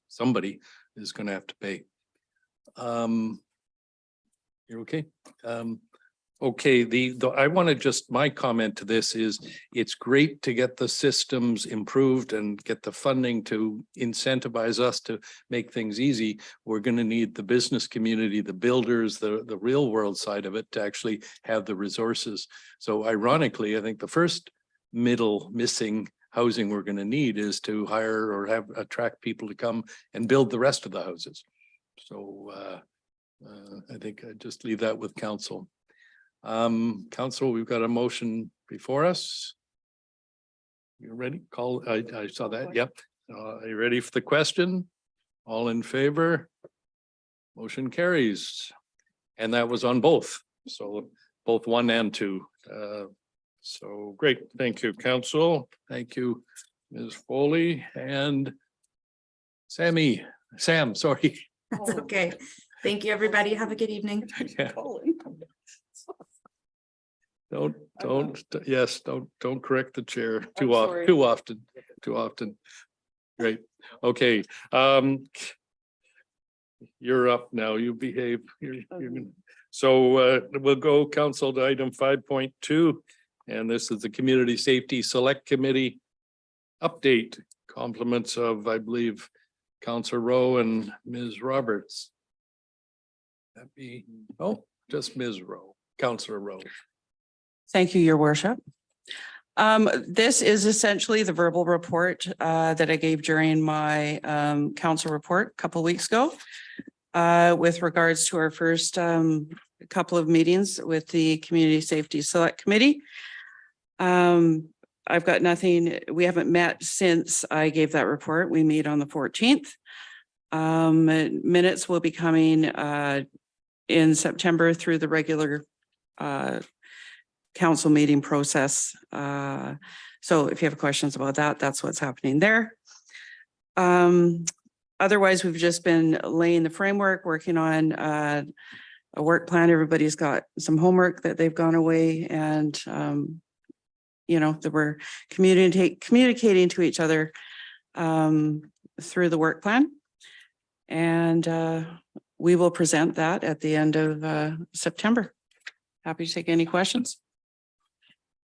somebody is going to have to pay. You're okay? Okay, I want to my comment to this is it's great to get the systems improved and get the funding to incentivize us to make things easy. We're going to need the business community, the builders, the real world side of it to actually have the resources. So ironically, I think the first missing housing we're going to need is to hire or attract people to come and build the rest of the houses. So I think I just leave that with council. Council, we've got a motion before us. You ready? I saw that. Yep. Are you ready for the question? All in favor? Motion carries. And that was on both. So both 1 and 2. So great. Thank you, council. Thank you, Ms. Foley and Sam, sorry. That's okay. Thank you, everybody. Have a good evening. Yeah. Don't correct the chair too often. Great. Okay. You're up now. You behave. So we'll go council to item 5.2. And this is the Community Safety Select Committee update. Compliments of, I believe, Councillor Rowe and Ms. Roberts. Just Ms. Rowe, Councillor Rowe. Thank you, Your Worship. This is essentially the verbal report that I gave during my council report a couple of weeks ago with regards to our first couple of meetings with the Community Safety Select Committee. I've got nothing. We haven't met since I gave that report. We meet on the 14th. Minutes will be coming in September through the regular council meeting process. So if you have questions about that, that's what's happening there. Otherwise, we've just been laying the framework, working on a work plan. Everybody's got some homework that they've gone away and that we're communicating to each other through the work plan. And we will present that at the end of September. Happy to take any questions.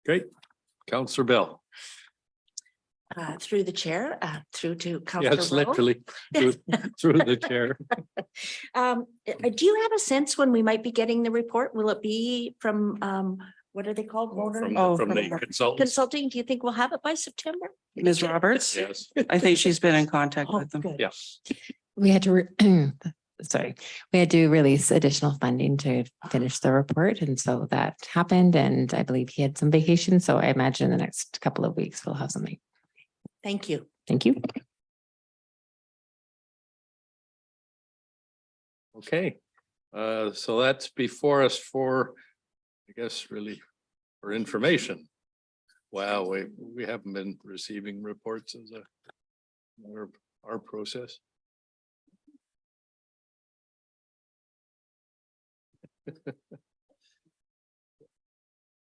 Great. Councillor Bell. Through the chair, through to Councillor Yes, Rowe. literally through the chair. Do you have a sense when we might be getting the report? Will it be from, what are they called? From the consultants. Consulting, do you think we'll have it by September? Ms. Roberts, Yes. I think she's been in contact Oh, with them. good. Yeah. We had to, we had to release additional funding to finish the report. And so that happened. And I believe he had some vacation. So I imagine the next couple of weeks we'll have something. Thank you. Thank you. Okay. So that's before us for, I guess, really for information. Wow, we haven't been receiving reports as our process.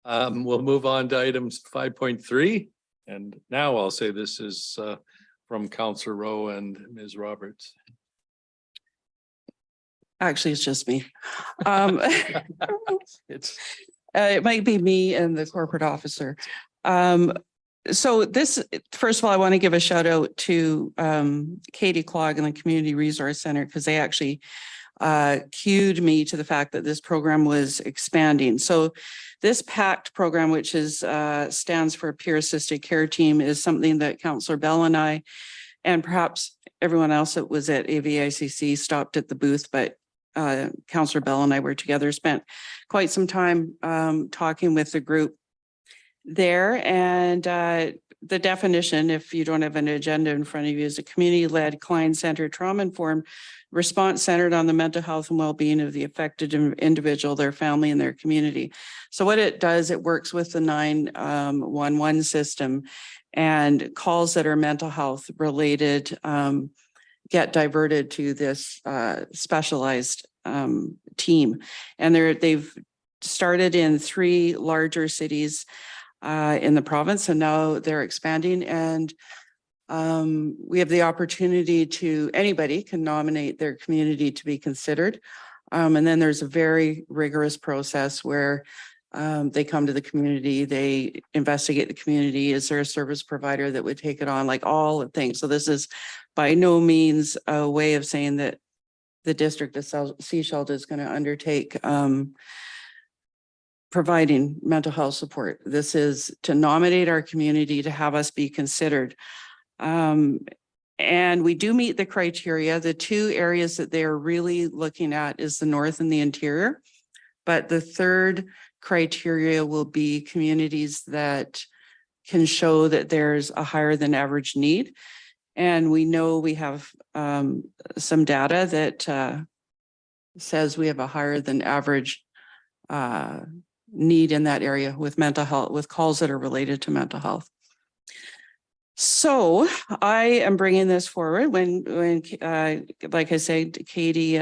We'll move on to items 5.3. And now I'll say this is from Councillor Rowe and Ms. Roberts. Actually, it's just me. It's It might be me and the corporate officer. So this, first of all, I want to give a shout out to Katie Clogg and the Community Resource Center because they actually cued me to the fact that this program was expanding. So this PACT program, which is stands for Peer Assisted Care Team, is something that Councillor Bell and I, and perhaps everyone else that was at AVICC stopped at the booth, but Councillor Bell and I were together, spent quite some time talking with the group. there. And the definition, if you don't have an agenda in front of you, is a community-led, client-centered, trauma-informed response centered on the mental health and well-being of the affected individual, their family, and their community. So what it does, it works with the 911 system, and calls that are mental health related get diverted to this specialized team. And they've started in 3 larger cities in the province, and now they're expanding. And we have the opportunity to, anybody can nominate their community to be considered. And then there's a very rigorous process where they come to the community, they investigate the community. Is there a service provider that would take it on? Like all the things. So this is by no means a way of saying that the district of Sechelt is going to undertake providing mental health support. This is to nominate our community to have us be considered. And we do meet the criteria. The 2 areas that they are really looking at is the north and the interior. But the 3rd criteria will be communities that can show that there's a higher than average need. And we know we have some data that says we have a higher than average need in that area with mental health, with calls that are related to mental health. So I am bringing this forward when like I said, Katie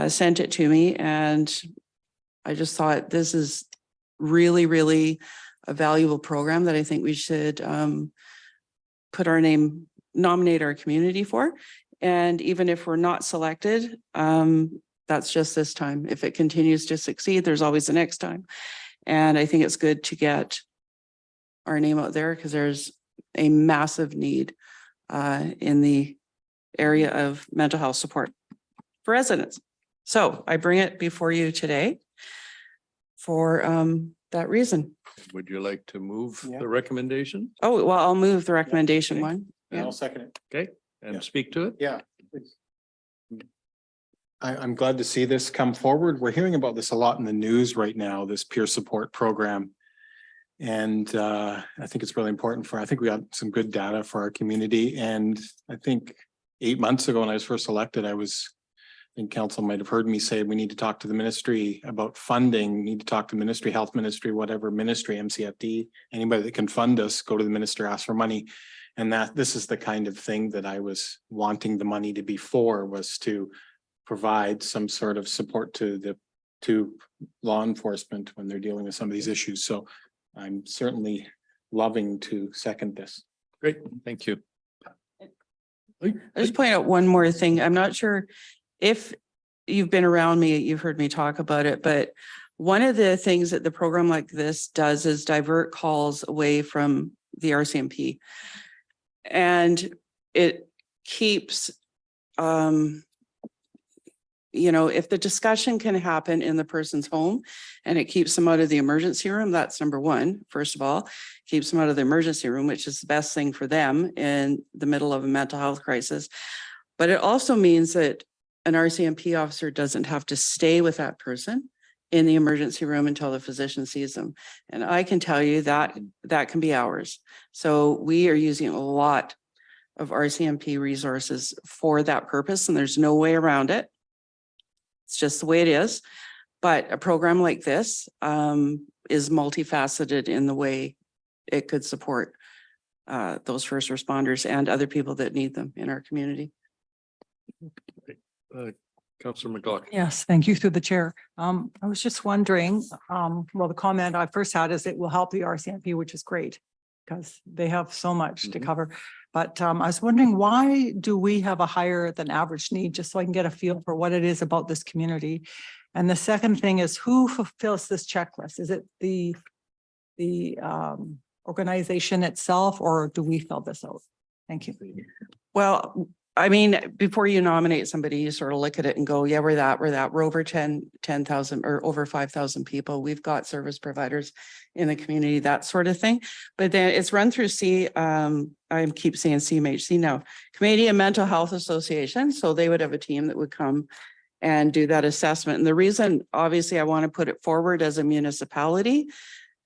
sent it to me, and I just thought this is really, really a valuable program that I think we should put our name, nominate our community for. And even if we're not selected, that's just this time. If it continues to succeed, there's always the next time. And I think it's good to get our name out there because there's a massive need in the area of mental health support for residents. So I bring it before you today for that reason. Would you like to move Yeah. the recommendation? Oh, well, I'll move the recommendation Okay. one. And Yeah. I'll second it. Okay, and Yeah. speak to it? Yeah. I'm glad to see this come forward. We're hearing about this a lot in the news right now, this peer support program. And I think it's really important I think we got some good data for our community. And I think 8 months ago when I was first elected, I think council might have heard me say, we need to talk to the ministry about funding, need to talk to ministry, health ministry, whatever ministry, MCFD, anybody that can fund us, go to the minister, ask for money. And this is the kind of thing that I was wanting the money to be for, was to provide some sort of support to law enforcement when they're dealing with some of these issues. So I'm certainly loving to second this. Great, thank you. I just point out one more thing. I'm not sure if you've been around me, you've heard me talk about it, but one of the things that the program like this does is divert calls away from the RCMP. And it keeps, if the discussion can happen in the person's home and it keeps them out of the emergency room, that's number one. First of all, keeps them out of the emergency room, which is the best thing for them in the middle of a mental health crisis. But it also means that an RCMP officer doesn't have to stay with that person in the emergency room until the physician sees them. And I can tell you that can be hours. So we are using a lot of RCMP resources for that purpose, and there's no way around it. It's just the way it is. But a program like this is multifaceted in the way it could support those first responders and other people that need them in our community. Councillor McLaughlin. Yes, thank you through the chair. I was just wondering, well, the comment I first had is it will help the RCMP, which is great because they have so much to cover. But I was wondering, why do we have a higher than average need? Just so I can get a feel for what it is about this community. And the second thing is, who fulfills this checklist? Is it the organization itself, or do we fill this out? Thank you. Well, I mean, before you nominate somebody, you sort of look at it and go, yeah, we're that. We're over 10,000 or over 5,000 people. We've got service providers in the community, that sort of thing. But then it's run through I keep saying CMHC now, Canadian Mental Health Association. So they would have a team that would come and do that assessment. And the reason, obviously, I want to put it forward as a municipality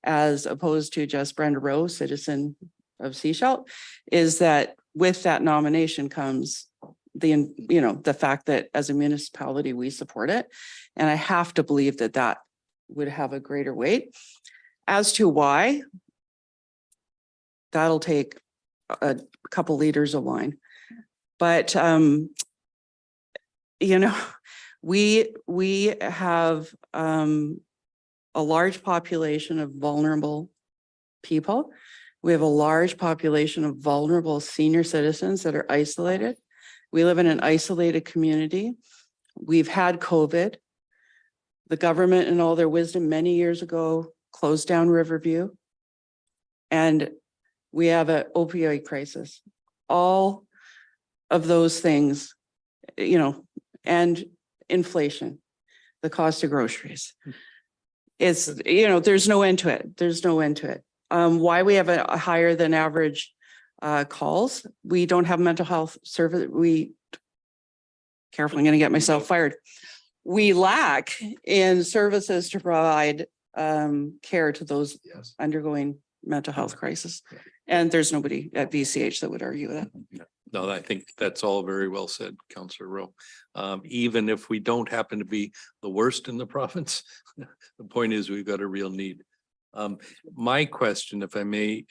as opposed to just Brenda Rowe, citizen of Sechelt, is that with that nomination comes the fact that as a municipality, we support it. And I have to believe that that would have a greater weight. As to why, that'll take a couple liters of wine. But, we have a large population of vulnerable people. We have a large population of vulnerable senior citizens that are isolated. We live in an isolated community. We've had COVID. The government, in all their wisdom, many years ago, closed down Riverview. And we have an opioid crisis. All of those things, and inflation, the cost of groceries. It's, there's no end to it. There's no end to it. Why we have a higher than average calls. We don't have mental health service. Careful, I'm going to get myself fired. We lack in services to provide care to those undergoing mental health crisis. And there's nobody at VCH that would argue that. No, I think that's all very well said, Councillor Rowe. Even if we don't happen to be the worst in the province, the point is we've got a real need. My question, if I may,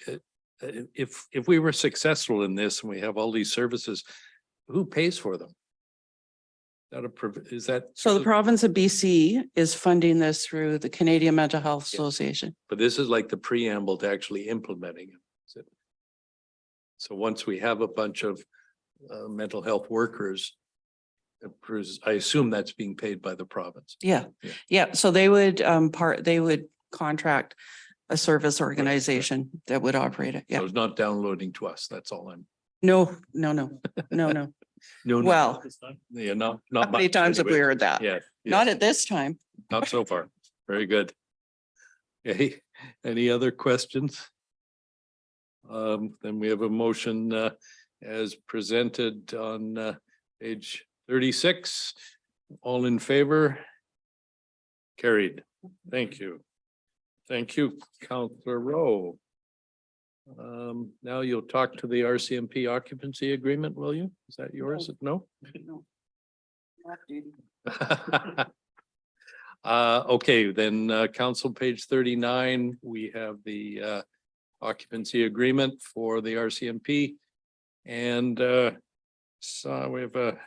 if we were successful in this and we have all these services, who pays for them? Is that? So the province of BC is funding this through the Canadian Mental Health Association. But this is like the preamble to actually implementing it. Is it? So once we have a bunch of mental health workers, I assume that's being paid by the province. Yeah. So they would contract a service organization that would operate it. So Yeah. it's not downloading to us. That's all I'm. No. No, Well, yeah, not how many much times have we anyway. heard that? Yeah. Not yes, at this time. Not so far. Very good. Okay, any other questions? Then we have a motion as presented on page 36. All in favor? Carried. Thank you. Thank you, Councillor Rowe. Now you'll talk to the RCMP occupancy agreement, will you? Is that yours? No? Okay, then council page 39, we have the occupancy agreement for the RCMP. And so we have a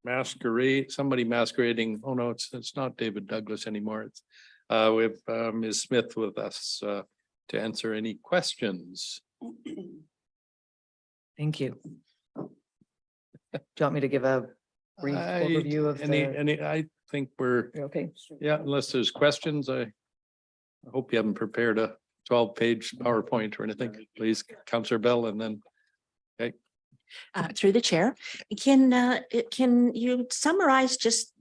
masquerade, somebody masquerading. Oh, no, it's not David Douglas anymore. It's we have Ms. Smith with us to answer any questions. Thank you. Do you want me to give a brief overview of I think we're, okay. yeah, unless there's questions, I hope you haven't prepared a 12-page PowerPoint or anything. Please, Councillor Bell, and then. Okay. Through the chair, can you summarize just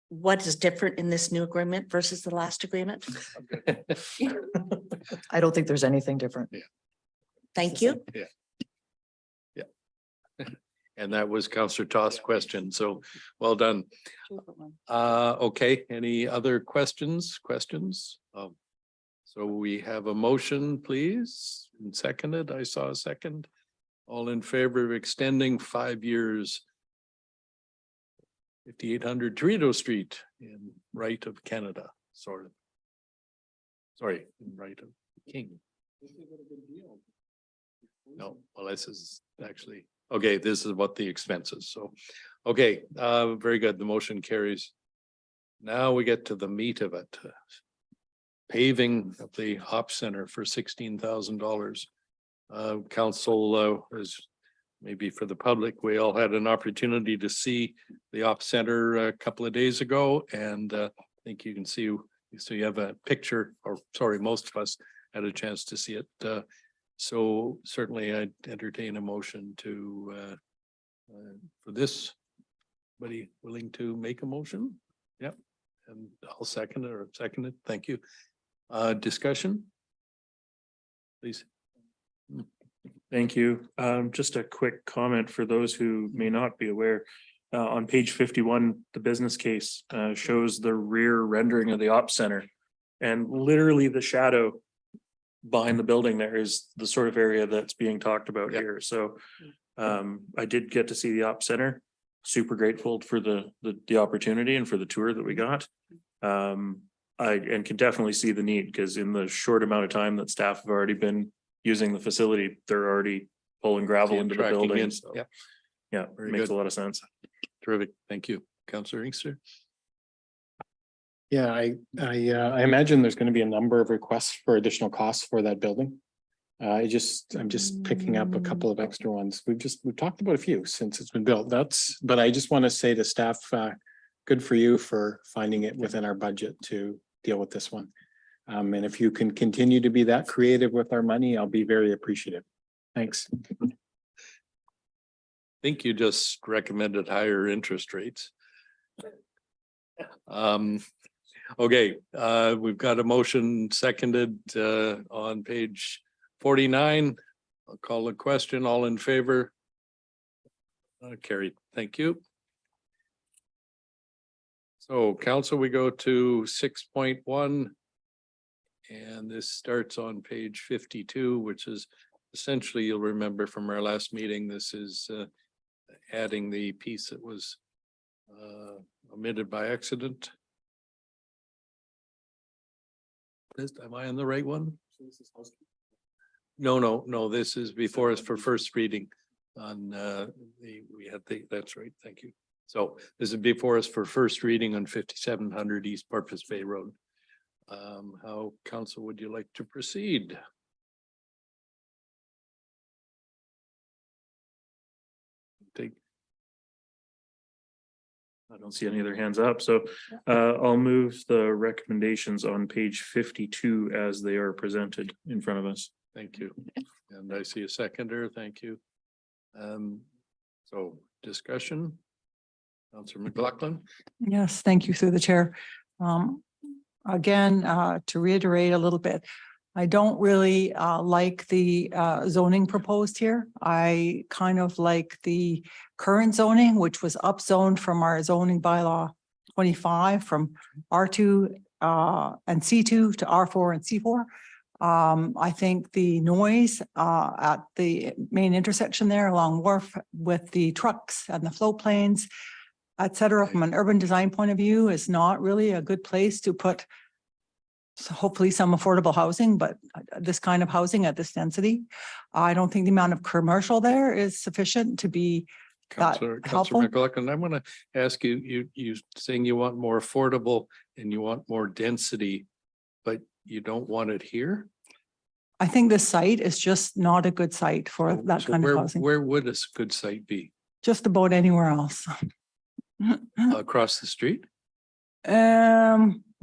what is different in this new agreement versus the last agreement? I don't think there's anything different. Yeah. Thank you. Yeah. And that was Councillor Toth's question. So well done. Okay, any other questions? So we have a motion, please, and seconded. I saw a second. All in favor of extending 5 years. 5800 Toronto Street in right of Canada, sort of. Sorry, in right of King. No, well, this is actually, okay, this is what the expenses, so, okay, very good, the motion carries. Now we get to the meat of it. Paving of the Op Center for $16,000. Council is, maybe for the public, we all had an opportunity to see the Op Center a couple of days ago, and I think you can see, so you have a picture, or sorry, most of us had a chance to see it. So certainly I'd entertain a motion to for this. Anybody willing to make a motion? Yep, and I'll second it. Thank you. Discussion? Please. Thank you. Just a quick comment for those who may not be aware. On page 51, the business case shows the rear rendering of the Op Center. And literally the shadow behind the building there is the sort of area that's being talked about Yep. here. So I did get to see the op center. Super grateful for the opportunity and for the tour that we got. I can definitely see the need because in the short amount of time that staff have already been using the facility, they're already pulling gravel into the Tracking building. in. So, Yep. yeah, Very makes good. a lot of sense. Terrific. Thank you. Counselor Inkster. Yeah, I imagine there's going to be a number of requests for additional costs for that building. I'm just picking up a couple of extra ones. We've talked about a few since it's been built. But I just want to say to staff, good for you for finding it within our budget to deal with this one. And if you can continue to be that creative with our money, I'll be very appreciative. Thanks. I think you just recommended higher interest rates. Okay, we've got a motion seconded on page 49. I'll call the question. All in favor? Carried. Thank you. So council, we go to 6.1. And this starts on page 52, which is essentially, you'll remember from our last meeting, this is adding the piece that was omitted by accident. Am I on the right one? No, this is before us for first reading on that's right, thank you. So this is before us for first reading on 5700 East Porpoise Bay Road. How, council, would you like to proceed? I don't see any other hands up, so I'll move the recommendations on page 52 as they are presented in front of us. Thank you. And I see a seconder. Thank you. So discussion. Councilor McLaughlin. Yes, thank you through the chair. Again, to reiterate a little bit, I don't really like the zoning proposed here. I kind of like the current zoning, which was upzoned from our zoning bylaw 25 from R2 and C2 to R4 and C4. I think the noise at the main intersection there along Wharf with the trucks and the float planes, et cetera, from an urban design point of view is not really a good place to put hopefully some affordable housing, but this kind of housing at this density. I don't think the amount of commercial there is sufficient to be that Councilor helpful. McLaughlin, I'm gonna ask you, you saying you want more affordable and you want more density, but you don't want it here? I think this site is just not a good site for that So kind of where- housing, Where would a good site be? just about anywhere else. Across the street?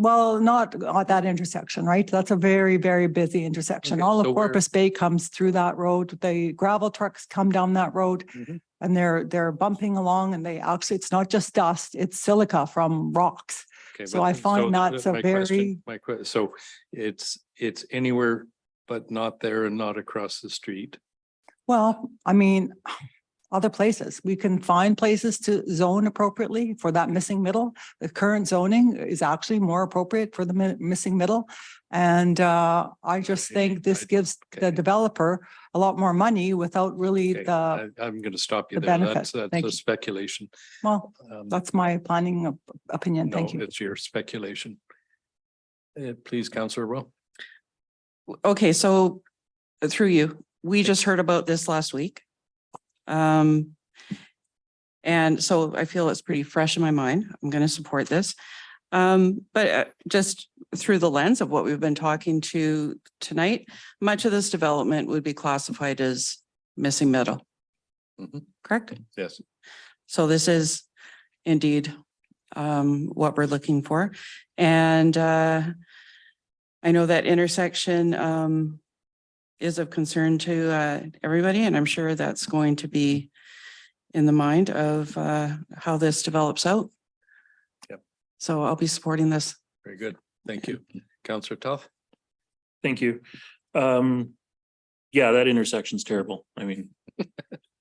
Well, not at that intersection, right? That's a very, very busy intersection. Okay, All so of where- Porpoise Bay comes through that road. The gravel trucks come down that road Mhm. and they're bumping along and they actually, it's not just dust, it's silica from rocks. Okay, So but I find that's a my question- very, So it's anywhere but not there and not across the street. well, I mean, other places. We can find places to zone appropriately for that missing middle. The current zoning is actually more appropriate for the missing middle. And I just think this gives the developer a lot more money without really Okay, I'm gonna stop you the there. benefit. That's Thank a you. speculation. well, Um, that's my planning opinion. Thank no, you. it's your speculation. Please, Councilor Rowe. Okay, so through you, we just heard about this last week. And so I feel it's pretty fresh in my mind. I'm going to support this. But just through the lens of what we've been talking to tonight, much of this development would be classified as missing middle. Mhm. Correct? Yes. So this is indeed what we're looking for. And I know that intersection is of concern to everybody, and I'm sure that's going to be in the mind of how this develops out. Yep. So I'll be supporting this. Very good. Thank you. Councilor Tough. Thank you. Yeah, that intersection's terrible. I mean,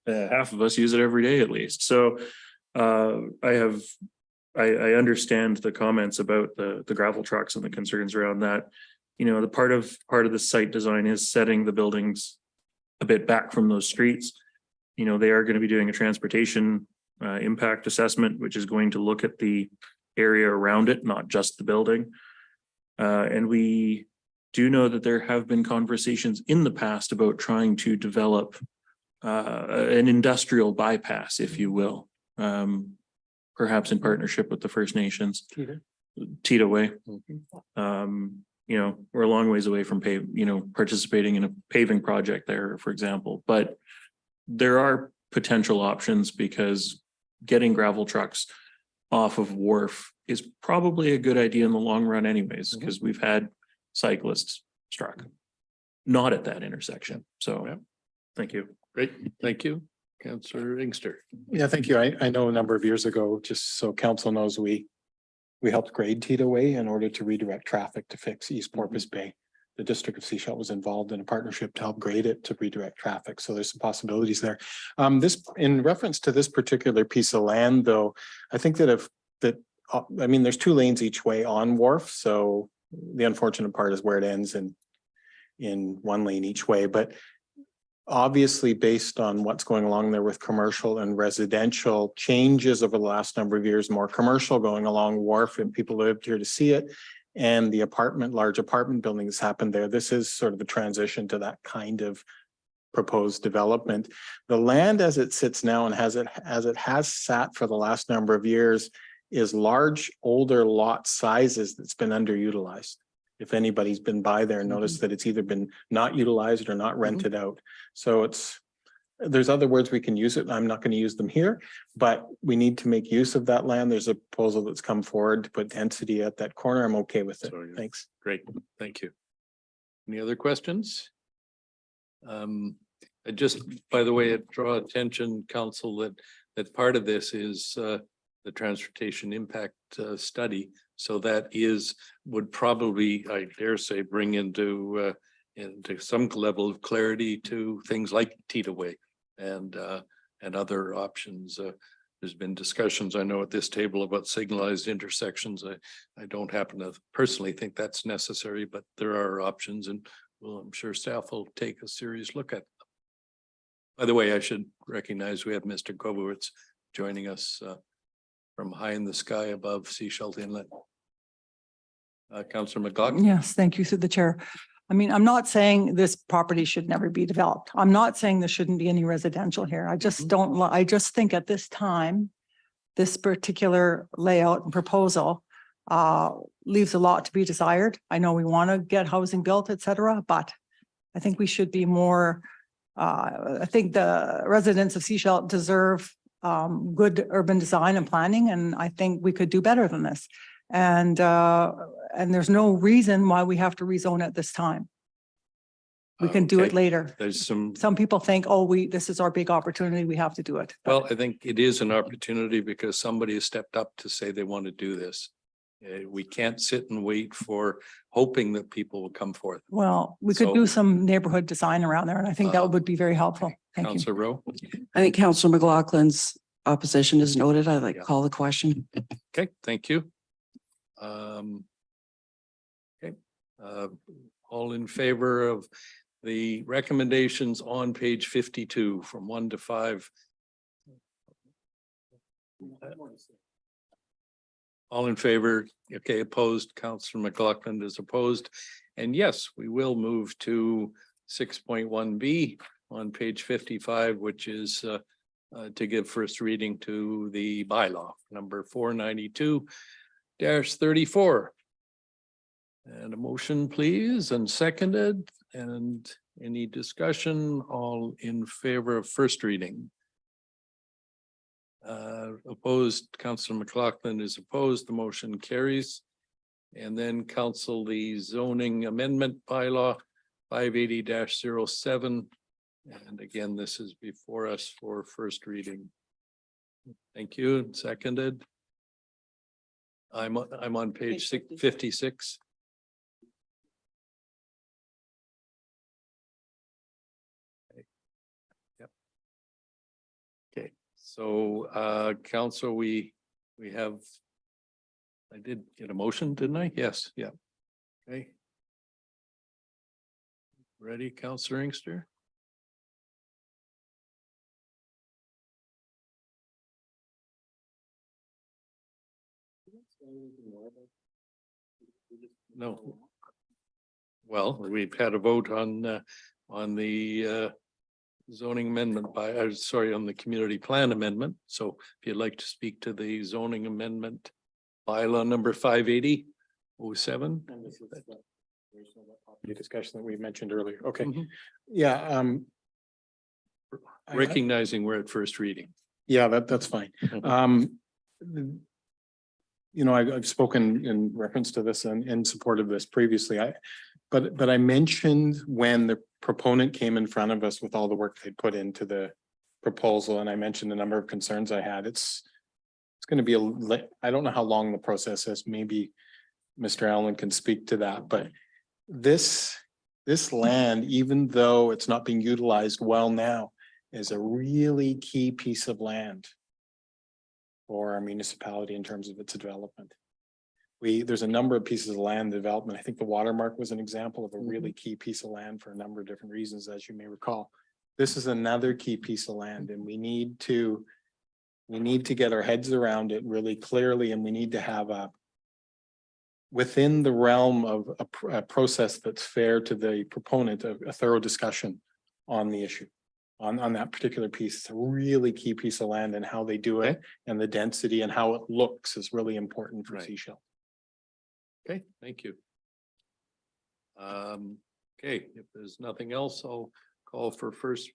half of us use it every day at least. So I understand the comments about the gravel trucks and the concerns around that. the part of the site design is setting the buildings a bit back from those streets. They are going to be doing a transportation impact assessment, which is going to look at the area around it, not just the building. And we do know that there have been conversations in the past about trying to develop an industrial bypass, if you will, perhaps in partnership with the First Nations. Tita Way. We're a long ways away from participating in a paving project there, for example, but there are potential options because getting gravel trucks off of Wharf is probably a good idea in the long run anyways, because we've had cyclists struck, not at that intersection. So, thank you. Great, thank you. Councillor Inkster. Yeah, thank you. I know a number of years ago, just so council knows, we helped grade Tita Way in order to redirect traffic to fix East Porpoise Bay. The District of Sechelt was involved in a partnership to help grade it to redirect traffic. So there's some possibilities there. This, in reference to this particular piece of land, though, I think that there's 2 lanes each way on Wharf. So the unfortunate part is where it ends in 1 lane each way. But obviously, based on what's going along there with commercial and residential changes over the last number of years, more commercial going along Wharf, and people lived here to see it. And the large apartment buildings happened there. This is sort of a transition to that kind of proposed development. The land as it sits now and as it has sat for the last number of years is large, older lot sizes that's been underutilized. If anybody's been by there and noticed that it's either been not utilized or not rented out. So there's other words we can use it. I'm not going to use them here, but we need to make use of that land. There's a proposal that's come forward to put density at that corner. I'm okay with it. Thanks. Great, thank you. Any other questions? I just, by the way, draw attention, council, that part of this is the transportation impact study. So that would probably, I dare say, bring into some level of clarity to things like Tita Way and other options. There's been discussions, I know, at this table about signalized intersections. I don't happen to personally think that's necessary, but there are options, and I'm sure staff will take a serious look at them. By the way, I should recognize we have Mr. Kobowitz joining us from high in the sky above Sechelt Inlet. Councillor McLaughlin. Yes, thank you through the chair. I mean, I'm not saying this property should never be developed. I'm not saying there shouldn't be any residential here. I just don't, I just think at this time, this particular layout and proposal leaves a lot to be desired. I know we want to get housing built, et cetera, but I think we should be more, I think the residents of Sechelt deserve good urban design and planning, and I think we could do better than this. And there's no reason why we have to rezone at this time. We can do it Okay. later. There's some, Some people think, oh, this is our big opportunity. We have to do it. But well, I think it is an opportunity because somebody has stepped up to say they want to do this. We can't sit and wait for hoping that people will come forth. well, we could So- do some neighborhood design around there, and I think that would be very helpful. Thank you. Councillor Rowe. I think Councillor McLaughlin's opposition is noted. I'd like to call the question. Okay, thank you. Okay, all in favor of the recommendations on page 52 from 1 to 5? All in favor? Okay, opposed. Councillor McLaughlin is opposed. And yes, we will move to 6.1B on page 55, which is to give first reading to the bylaw number 492-34. And a motion, please, and seconded, and any discussion, all in favor of first reading? Opposed, Councillor McLaughlin is opposed, the motion carries. And then council, the zoning amendment bylaw 580-07. And again, this is before us for first reading. Thank you, seconded. I'm on page 56. Yep. Okay, so council, we have, I did get a motion, didn't I? Yes, yeah. Okay. Ready, Counselor Inkster? No. Well, we've had a vote on the zoning amendment on the community plan amendment. So if you'd like to speak to the zoning amendment bylaw number 580-07. The discussion that we mentioned earlier. Okay, Mhm. yeah, Recognizing we're at first reading. yeah, that's fine. You know, I've spoken in reference to this and in support of this previously. But I mentioned when the proponent came in front of us with all the work they put into the proposal, and I mentioned a number of concerns I had. It's going to be I don't know how long the process is. Maybe Mr. Allen can speak to that, but this land, even though it's not being utilized well now, is a really key piece of land for our municipality in terms of its development. There's a number of pieces of land development. I think the Watermark was an example of a really key piece of land for a number of different reasons, as you may recall. This is another key piece of land, and we need to get our heads around it really clearly, and we need to have within the realm of a process that's fair to the proponent, a thorough discussion on the issue. On that particular piece. It's a really key piece of land, and how they do it and the density and how it looks is really important for Seashell. Okay, thank you. Okay, if there's nothing else, I'll call for first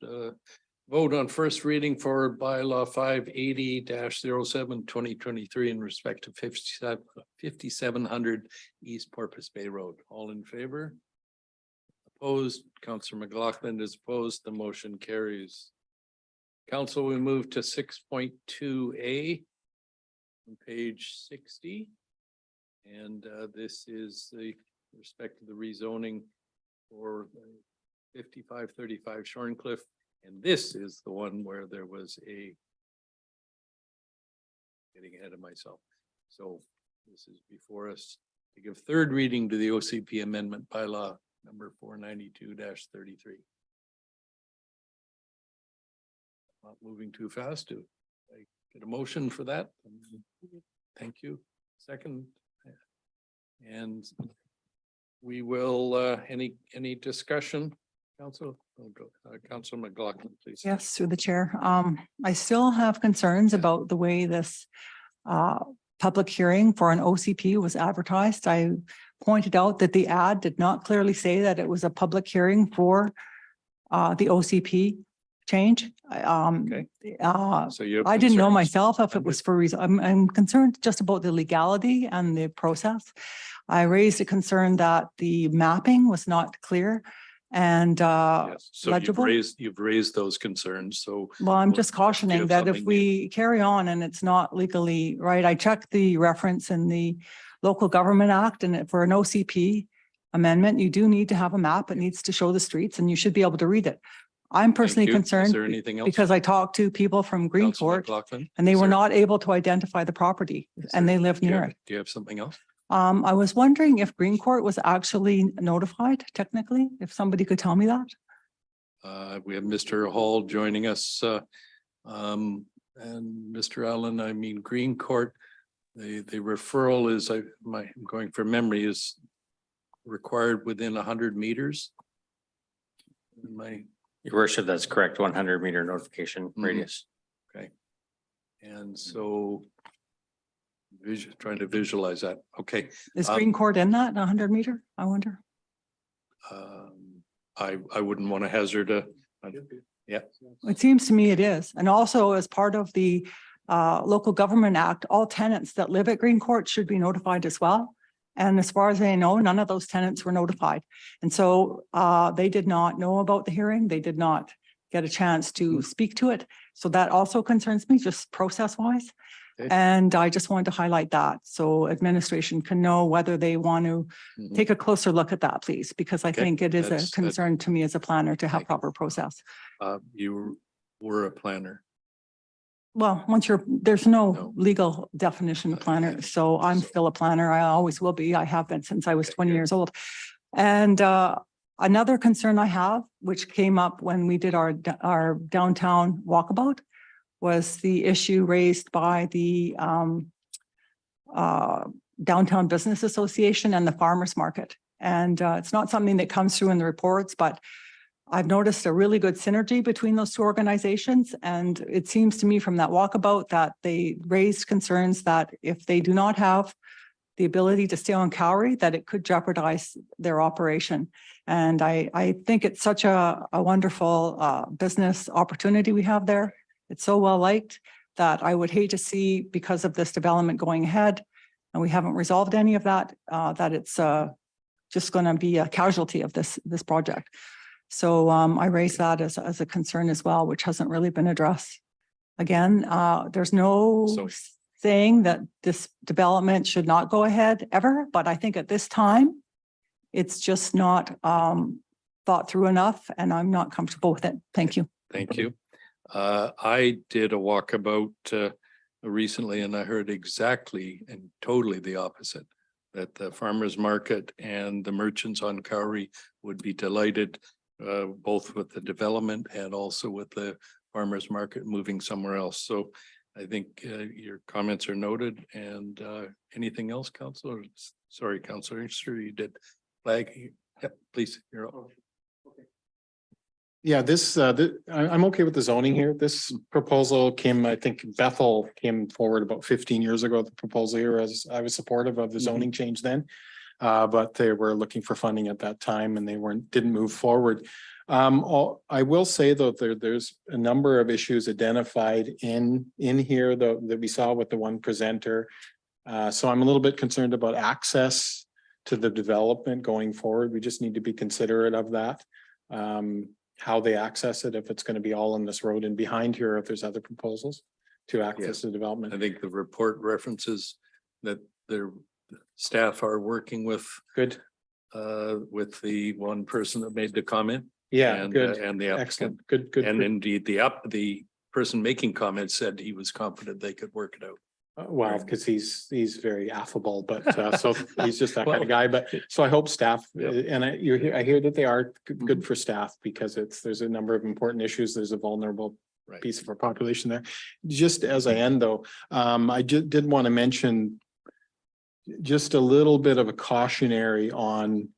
vote on first reading for bylaw 580-07 2023 in respect to 5700 East Porpoise Bay Road. All in favor? Opposed? Councillor McLaughlin is opposed. The motion carries. Council, we move to 6.2A on page 60. And this is the respect to the rezoning for 5535 Shorncliffe. And this is the one where there was getting ahead of myself. So this is before us to give third reading to the OCP amendment bylaw number 492-33. Not moving too fast. Do I get a motion for that? Thank you. Second. And we will, any discussion, Council? Councilor McLaughlin, please. Yes, through the chair. I still have concerns about the way this public hearing for an OCP was advertised. I pointed out that the ad did not clearly say that it was a public hearing for the OCP change. So you have I didn't know concerns. myself if it was for reason. I'm concerned just about the legality and the process. I raised a concern that the mapping was not clear and Yes, so legible. you've raised those concerns, so. Well, I'm just Do you cautioning have that if something we carry on and it's not legally right, I checked the reference in the Local Government Act, and for an OCP amendment, you do need to have a map. It needs to show the streets and you should be able to read it. I'm personally you. Is concerned there anything else? because I talked to people from Councilor Greenport McLaughlin, and they is were there- not able to identify the property and they live do you near have- it. Do you have something else? I was wondering if Greencourt was actually notified technically, if somebody could tell me that. We have Mr. Hall joining us, and Mr. Allen, I mean, Green Court. The referral is, I'm going from memory, is required within 100 meters. Your worship, that's correct. 100-meter notification radius. Okay. And so trying to visualize that. Okay. Is Greencourt in that 100-meter? I wonder. I wouldn't want to hazard yeah. It seems to me it is. And also as part of the Local Government Act, all tenants that live at Greencourt should be notified as well. And as far as I know, none of those tenants were notified. And so they did not know about the hearing. They did not get a chance to speak to it. So that also concerns me, just process wise. Okay. And I just wanted to highlight that so administration can know whether they want to Mhm. take a closer look at that, please, because I Okay, think it is that's- a concern to me as a planner to have Thank you. proper process. You were a planner. Well, once there's no No. legal definition of planner, so I'm still a planner. I always will be. I have been since I was 20 good. years old. And Another concern I have, which came up when we did our downtown walkabout, was the issue raised by the Downtown Business Association and the Farmers Market. And it's not something that comes through in the reports, but I've noticed a really good synergy between those two organizations. And it seems to me from that walkabout that they raised concerns that if they do not have the ability to stay on Cowrie, that it could jeopardize their operation. And I think it's such a wonderful business opportunity we have there. It's so well liked that I would hate to see, because of this development going ahead, and we haven't resolved any of that, that it's just going to be a casualty of this project. So I raise that as a concern as well, which hasn't really been addressed. Again, there's no saying that this development should not go ahead ever, but I think at this time, it's just not thought through enough, and I'm not comfortable with it. Thank you. Thank you. I did a walkabout recently, and I heard exactly and totally the opposite, that the farmers market and the merchants on Cowrie would be delighted both with the development and also with the farmers market moving somewhere else. So I think your comments are noted. And anything else, Councillor? Sorry, Councillor, sure you did flag. Yep, please. You're up. Yeah, I'm okay with the zoning here. This proposal came, I think Bethel came forward about 15 years ago, the proposal here, as I was supportive of the zoning change then. But they were looking for funding at that time and they didn't move forward. I will say though, there's a number of issues identified in here that we saw with the one presenter. So I'm a little bit concerned about access to the development going forward. We just need to be considerate of that. How they access it, if it's going to be all on this road and behind here, if there's other proposals to access the development. I think the report references that their staff are working with with the one person that made the comment. Yeah, and, good. And the applicant. Excellent. Good. And indeed, the person making comments said he was confident they could work it out. Well, because he's very affable, but so he's just that kind of guy. But so I hope staff and I hear that they are good for staff, because there's a number of important issues. There's a vulnerable piece of our population there. Just as I end though, I did want to mention just a little bit of a cautionary on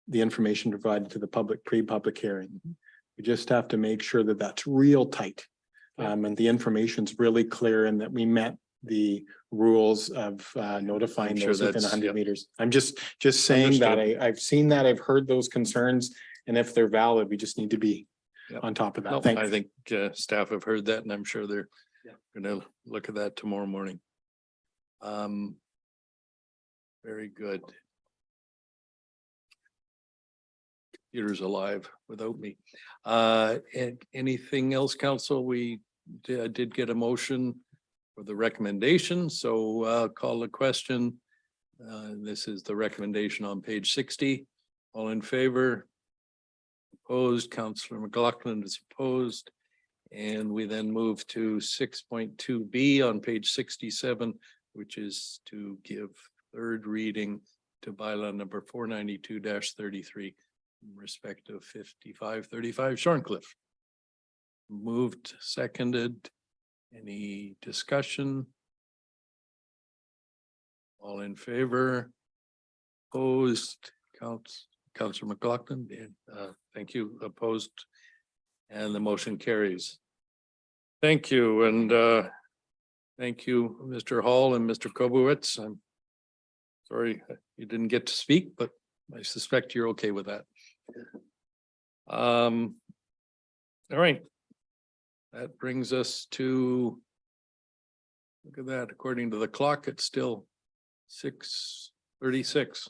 the information provided to the public pre-public hearing. We just have to make sure that that's real tight, and the information's really clear, and that we met the rules of notifying those within 100 meters. I'm just saying that I've seen that, I've heard those concerns, and if they're valid, we just need to be on top of that. No, Thanks. I think staff have heard that, and I'm sure they're going to look at that tomorrow morning. Very good. Computer's alive without me. And anything else, council? We did get a motion for the recommendation, so I'll call the question. This is the recommendation on page 60. All in favor? Opposed? Councillor McLaughlin is opposed. And we then move to 6.2B on page 67, which is to give third reading to bylaw number 492-33 in respect of 5535 Shorncliffe. Moved, seconded. Any discussion? All in favor? Opposed? Councillor McLaughlin, thank you. Opposed? And the motion carries. Thank you. And thank you, Mr. Hall and Mr. Kobowitz. I'm sorry you didn't get to speak, but I suspect you're okay with that. All right. That brings us to, look at that, according to the clock, it's still 6:36.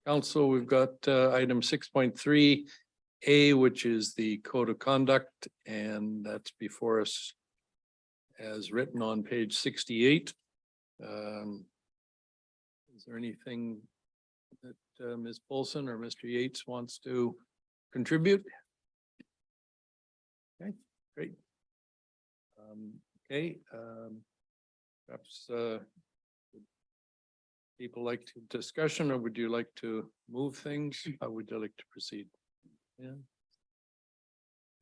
Council, we've got item 6.3A, which is the code of conduct, and that's before us as written on page 68. Is there anything that Ms. Polson or Mr. Yates wants to contribute? Okay, great. Okay, perhaps People like to discussion, or would you like to move things? How would you like to proceed? Yeah.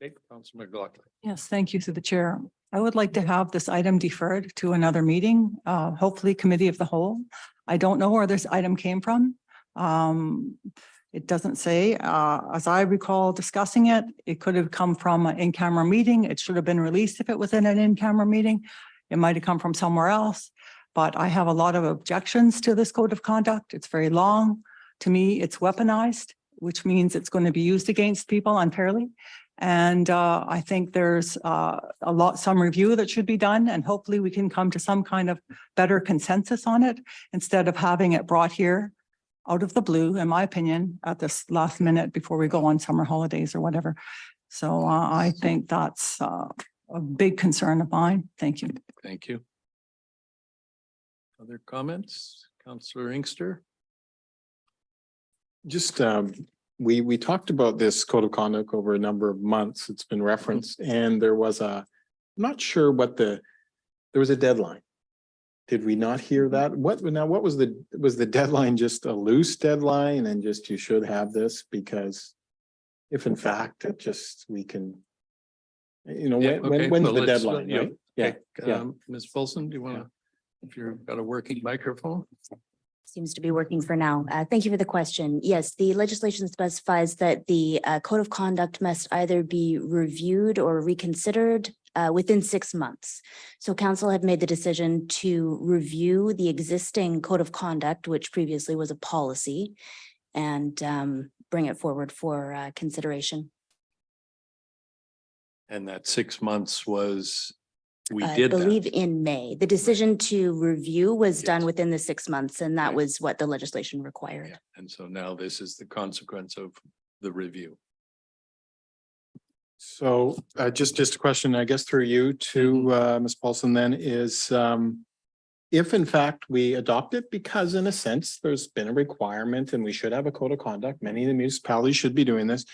Okay, Councilor McLaughlin. Yes, thank you through the chair. I would like to have this item deferred to another meeting, hopefully committee of the whole. I don't know where this item came from. It doesn't say, as I recall discussing it, it could have come from an in-camera meeting. It should have been released if it was in an in-camera meeting. It might have come from somewhere else, but I have a lot of objections to this code of conduct. It's very long. To me, it's weaponized, which means it's going to be used against people unfairly. And I think there's some review that should be done, and hopefully we can come to some kind of better consensus on it instead of having it brought here out of the blue, in my opinion, at this last minute before we go on summer holidays or whatever. So I think that's a big concern of mine. Thank you. Thank you. Other comments? Councillor Inkster? Just, we talked about this code of conduct over a number of months. It's been referenced, and there was I'm not sure what there was a deadline. Did we not hear that? What was the deadline just a loose deadline and just you should have this? Because if in fact it just, we can, Yeah, okay, when's well, the let's- deadline, yeah, right? Yeah, yeah. Ms. Folsom, do you want to, if you've got a working microphone? Seems to be working for now. Thank you for the question. Yes, the legislation specifies that the code of conduct must either be reviewed or reconsidered within 6 months. So council had made the decision to review the existing code of conduct, which previously was a policy, and bring it forward for consideration. And that 6 months was, we I did believe that. in May. The decision to review was done Yes. within the 6 months, and that Right. was what the legislation required. Yeah, and so now this is the consequence of the review. So just a question, I guess, through you to Ms. Paulson then is if in fact we adopt it, because in a sense, there's been a requirement and we should have a code of conduct, many of the municipalities should be doing this.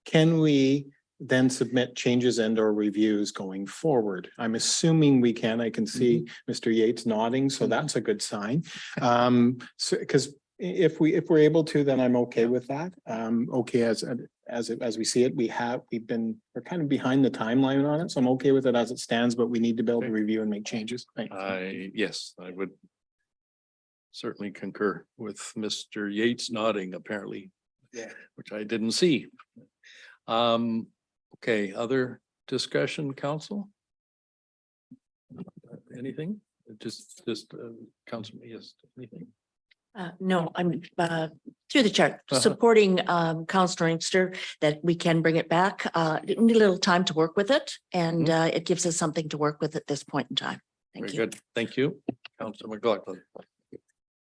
Can we then submit changes and or reviews going forward? I'm assuming we can. I can see Mr. Yates nodding, so that's a good sign. So because if we're able to, then I'm okay with that. Okay, as we see it, we're kind of behind the timeline on it, so I'm okay with it as it stands, but we need to be able to review and make changes. Thanks. Yes, I would certainly concur with Mr. Yates nodding apparently, which I didn't see. Okay, other discussion, council? Anything? Just Councilman, yes, anything? No, I'm through the chair, supporting Councillor Inkster that we can bring it back. Need a little time to work with it, and it gives us something to work with at this point in time. Thank Very you. good. Thank you. Councilor McLaughlin.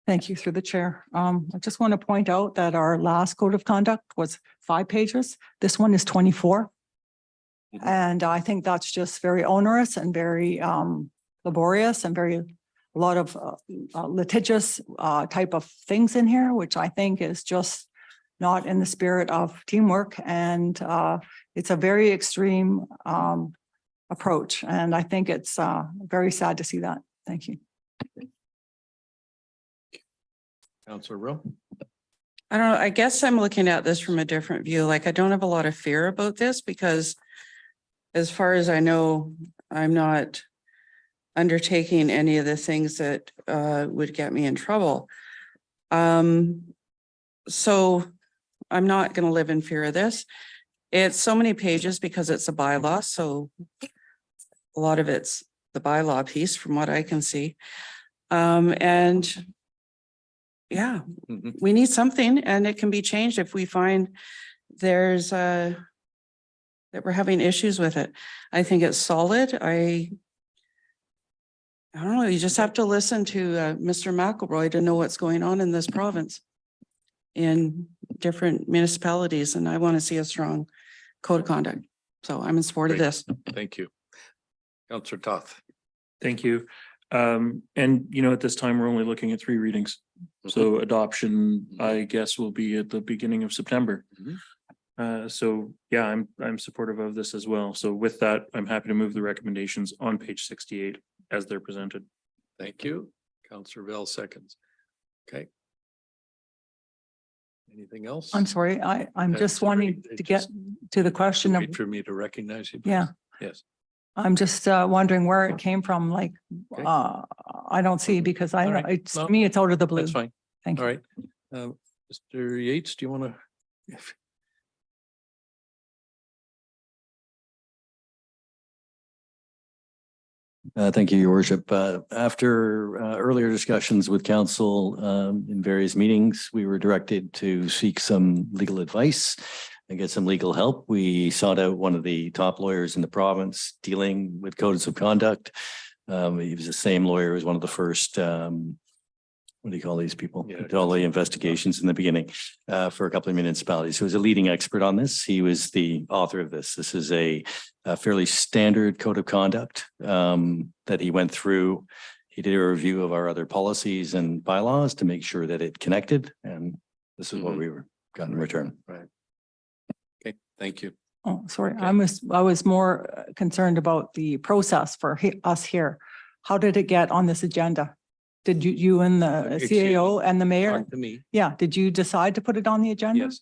Thank you through the chair. I just want to point out that our last code of conduct was 5 pages. This one is 24. And I think that's just very onerous and very laborious and a lot of litigious type of things in here, which I think is just not in the spirit of teamwork. And it's a very extreme approach. And I think it's very sad to see that. Thank you. Councilor Rowe. I don't know, I guess I'm looking at this from a different view. Like, I don't have a lot of fear about this because as far as I know, I'm not undertaking any of the things that would get me in trouble. So I'm not going to live in fear of this. It's so many pages because it's a bylaw. So a lot of it's the bylaw piece from what I can see. And yeah, we need something and it can be changed if we find there's that we're having issues with it. I think it's solid. I don't know, you just have to listen to Mr. McElroy to know what's going on in this province in different municipalities, and I want to see a strong code of conduct. So I'm in support of Great. this. Thank you. Councilor Toth. Thank you. And at this time, we're only looking at 3 readings. So adoption, I guess, will be at the beginning of September. So yeah, I'm supportive of this as well. So with that, I'm happy to move the recommendations on page 68 as they're presented. Thank you. Councilor Bell seconds. Okay. Anything else? I'm sorry, I'm just sorry, wanting I to get just- to the question of, Wait for me to recognize you. please. yeah, Yes. I'm just wondering where it came from, like, Okay. I don't see because All right. it's, No, to me, it's out of the blue. That's fine. Thank All you. right. Mr. Yates, do you want to? Thank you, Your Worship. After earlier discussions with council in various meetings, we were directed to seek some legal advice and get some legal help. We sought out one of the top lawyers in the province dealing with codes of conduct. He was the same lawyer as one of the first, what do you call these people? Yeah. Who did all the investigations in the beginning for a couple of municipalities. He was a leading expert on this. He was the author of this. This is a fairly standard code of conduct that he went through. He did a review of our other policies and bylaws to make sure that it connected, and this is what we were got in return. Right. Okay, thank you. Oh, sorry, Okay. I was more concerned about the process for us here. How did it get on this agenda? Did you and the Excuse me. CAO and the mayor? Talk to me. Yeah, did you decide to put it on the agenda? Yes,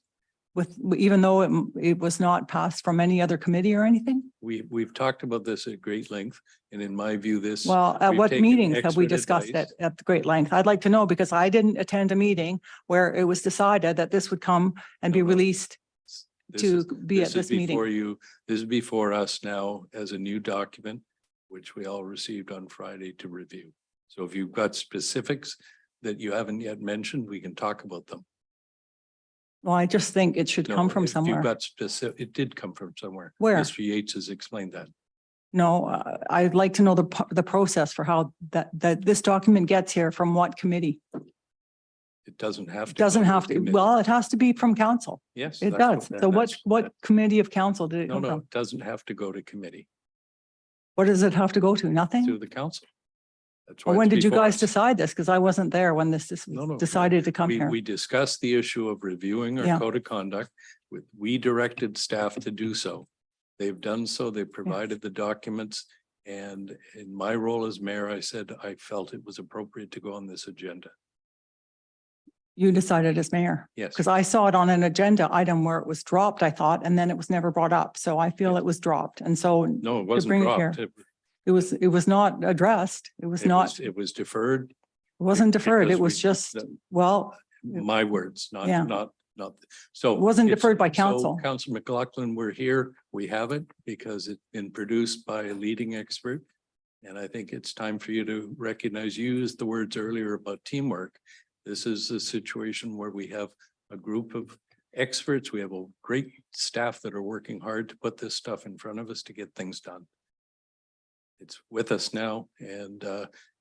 With, even though it was not passed from any other committee or anything? we've talked about this at great length, and in my view, this. Well, at we've what taken meetings have we expert discussed advice. it at great length? I'd like to know because I didn't attend a meeting where it was decided that this would come and be No, no. released This to is- be at is this meeting. Before you, this is before us now as a new document, which we all received on Friday to review. So if you've got specifics that you haven't yet mentioned, we can talk about them. Well, I just think it should No, come from if you've somewhere. got specific, it did come from somewhere. Where? Mr. Yates has explained that. No, I'd like to know the process for how that this document gets here from what committee? It doesn't have to. It doesn't go have to, committee. well, it has to be from council. Yes. It that's does. So what committee of council did it No, come no, from? it doesn't have to go to committee, What does it have to go to? to Nothing? the council. That's Or why when it's did you before guys us. decide this? Because I wasn't there when this No, no, was decided to come We, here. we discussed the issue of reviewing Yeah. our code of conduct. We directed staff to do so. They've done so. They provided the documents. And in my role as mayor, I said I felt it was appropriate to go on this agenda. You decided as mayor. Yes. Because I saw it on an agenda item where it was dropped, I thought, and then it was never brought up. So I feel it was dropped. And so No, it wasn't bring it here. dropped. it was not addressed. It was not, it It was deferred. wasn't deferred. because It was we- just, well, My words, Yeah. not, so. it wasn't it's- deferred by so, council. Council McLaughlin, we're here. We have it because it's been produced by a leading expert. And I think it's time for you to recognize, you used the words earlier about teamwork. This is a situation where we have a group of experts. We have a great staff that are working hard to put this stuff in front of us to get things done. It's with us now, and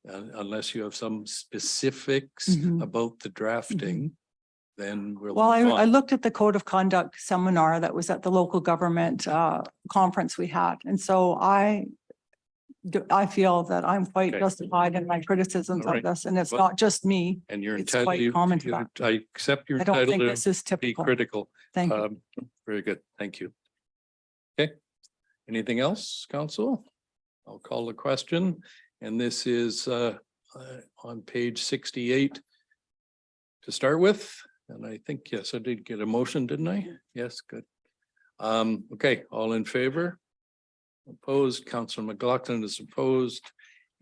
unless you have some specifics Mhm. about the drafting, then we'll. Well, move I on. looked at the code of conduct seminar that was at the local government conference we had. And so I feel that I'm quite Okay. justified in my criticisms All of right. this, and it's Well, not just me. And you're it's entitled, quite common to that. I accept your I don't entitled think this to is be typical. critical. Thank you. Very good. Thank you. Okay. Anything else, council? I'll call the question, and this is on page 68 to start with. And I think, yes, I did get a motion, didn't I? Yes, good. Okay, all in favor? Opposed, Councilor McLaughlin is opposed.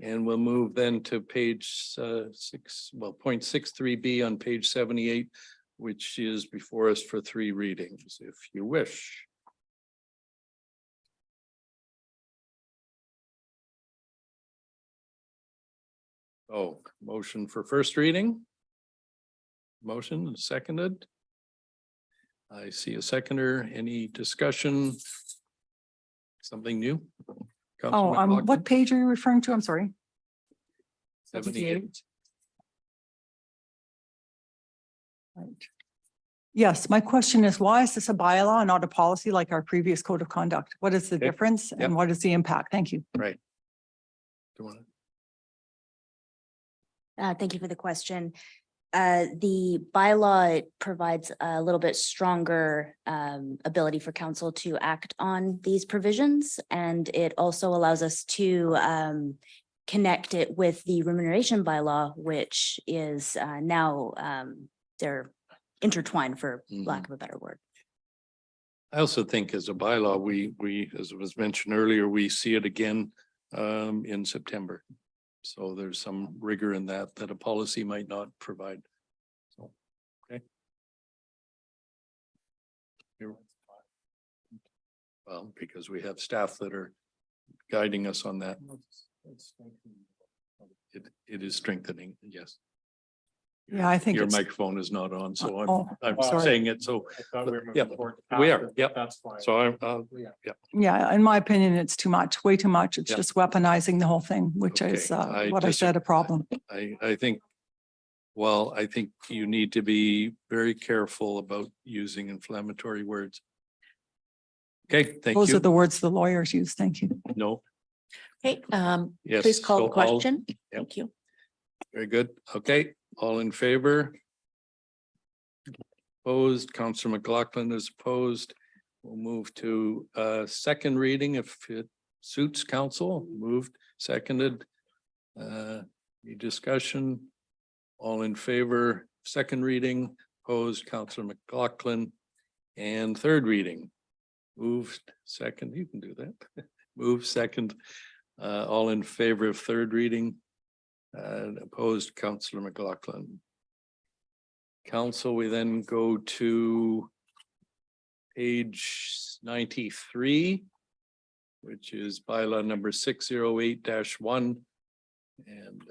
And we'll move then to page 0.63B on page 78, which is before us for 3 readings, if you wish. Oh, motion for first reading? Motion seconded. I see a seconder. Any discussion? Something new? Councilor Oh, McLaughlin? what page are you referring to? I'm sorry. 78. Right. Yes, my question is, why is this a bylaw and not a policy like our previous code of conduct? What is the Okay. difference Yep. and what is the impact? Thank you. Right. Do you want to? Thank you for the question. The bylaw provides a little bit stronger ability for council to act on these provisions. And it also allows us to connect it with the remuneration bylaw, which is now they're intertwined, for lack of a better word. I also think as a bylaw, we, as was mentioned earlier, we see it again in September. So there's some rigor in that a policy might not provide. So, okay. Well, because we have staff that are guiding us on that. It is strengthening, yes. Yeah, I think Your it's, microphone is not on, so Oh, I'm sorry. saying it, so. Yeah, we are, yeah. So I'm, yeah. yeah, in my opinion, it's too much, way too much. It's Yeah. just weaponizing the whole thing, which is Okay, what I said, a problem. I think, well, I think you need to be very careful about using inflammatory words. Okay, thank Those you. are the words the lawyers use. Thank you. No, Okay, yes. please call the so all- question. Yep. Thank you. Very good. Okay, all in favor? Opposed, Councillor McLaughlin is opposed. We'll move to second reading if it suits council. Moved, seconded. Any discussion? All in favor, second reading, opposed, Councillor McLaughlin. And third reading. Moved, second, you can do that. Move second. All in favor of third reading. Opposed, Councillor McLaughlin. Council, we then go to page 93, which is bylaw number 608-1. And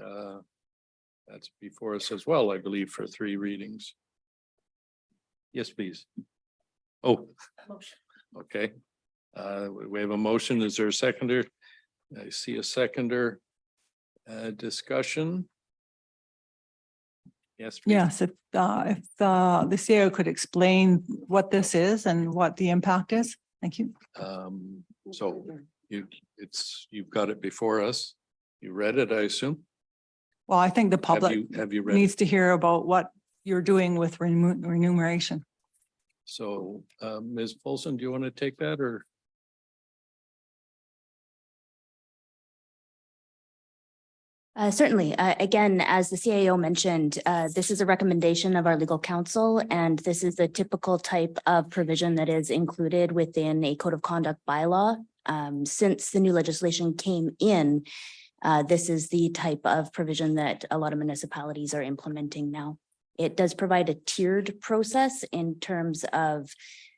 that's before us as well, I believe, for three readings. Yes, please. Oh, okay. We have a motion. Is there a seconder? I see a seconder. Discussion. Yes. please. Yes, if the CAO could explain what this is and what the impact is. Thank you. So you've got it before us. You read it, I assume? Well, I think the public Have you read needs it? to hear about what you're doing with remuneration. So, Ms. Folsom, do you want to take that or? Certainly. Again, as the CAO mentioned, this is a recommendation of our legal counsel, and this is the typical type of provision that is included within a code of conduct bylaw. Since the new legislation came in, this is the type of provision that a lot of municipalities are implementing now. It does provide a tiered process in terms of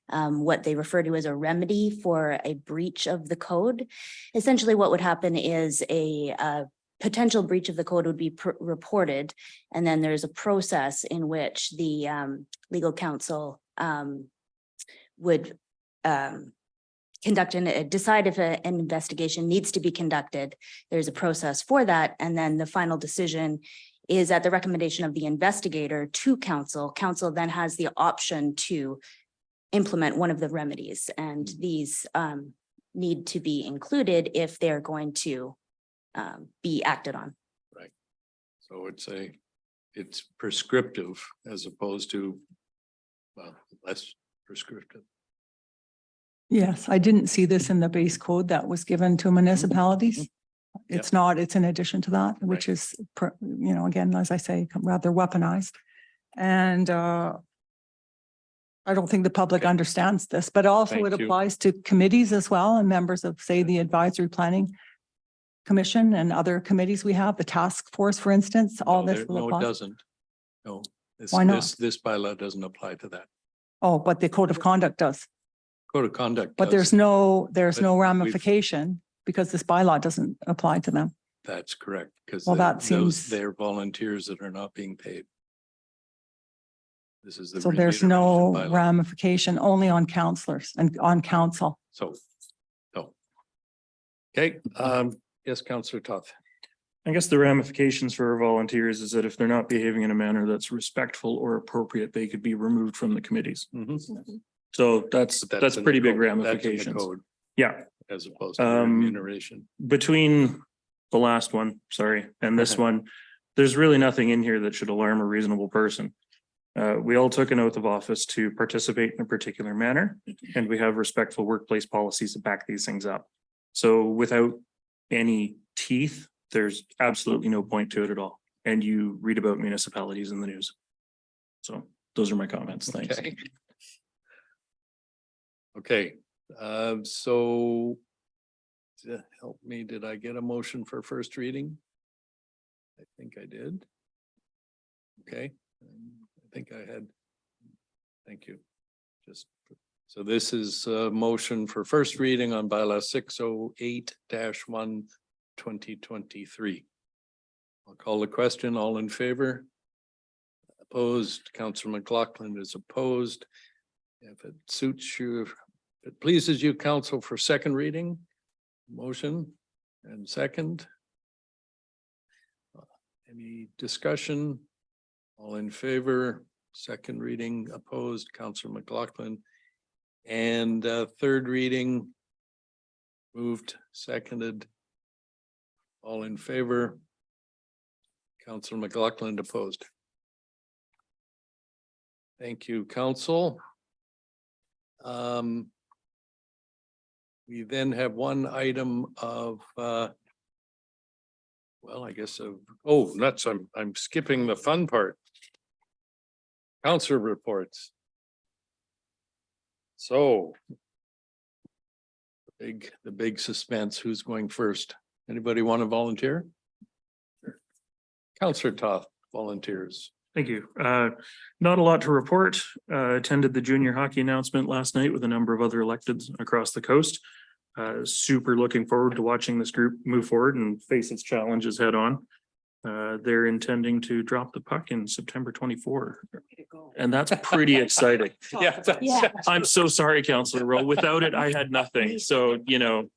what they refer to as a remedy for a breach of the code. Essentially, what would happen is a potential breach of the code would be reported, and then there's a process in which the legal counsel would conduct and decide if an investigation needs to be conducted. There's a process for that, and then the final decision is at the recommendation of the investigator to council. Council then has the option to implement one of the remedies, and these need to be included if they're going to be acted on. Right. So it's prescriptive as opposed to, well, less prescriptive. Yes, I didn't see this in the base code that was given to municipalities. It's not, it's in addition to that, which is, again, as I say, rather weaponized. And I don't think the public understands this, but also Thank it you. applies to committees as well and members of, say, the Advisory Planning Commission and other committees we have, the task force, for instance, all No, this will No, it apply. doesn't. No. Why not? This bylaw doesn't apply to that. Oh, but the code of conduct does. Code of conduct. But does. there's no But we've- ramification because this bylaw doesn't apply to them. That's correct, because Well, that seems- they're volunteers that are not being paid. This is the. So there's no remuneration bylaw. ramification, only on counselors and on council. So, no. Okay, yes, Councillor Toth. I guess the ramifications for our volunteers is that if they're not behaving in a manner that's respectful or appropriate, they could be removed from the committees. So that's But that's in the pretty big code. That's in the ramifications. code Yeah, As opposed to Um, remuneration. between the last one, sorry, and this one, there's really nothing in here that should alarm a reasonable person. We all took an oath of office to participate in a particular manner, and we have respectful workplace policies to back these things up. So without any teeth there's absolutely no point to it at all. And you read about municipalities in the news. So those are my comments. Thanks. Okay. Okay, so help me, did I get a motion for first reading? I think I did. Okay, I think I had. Thank you. Just, so this is a motion for first reading on bylaw 608-1 2023. I'll call the question. All in favor? Opposed? Councillor McLaughlin is opposed. If it suits you, if it pleases you, council, for second reading, motion and second. Any discussion? All in favor? Second reading, opposed, Councillor McLaughlin. And third reading, moved, seconded. All in favor? Councillor McLaughlin opposed. Thank you, council. We then have one item of well, I guess nuts, I'm skipping the fun part. Councillor reports. So the big suspense, who's going first? Anybody want to volunteer? Councillor Toth volunteers. Thank you. Not a lot to report. Attended the junior hockey announcement last night with a number of other electeds across the coast. Super looking forward to watching this group move forward and face its challenges head on. They're intending to drop the puck in September 24. And that's pretty exciting. Yeah. I'm so sorry, Councillor Rowe. Without it, I had nothing. So, You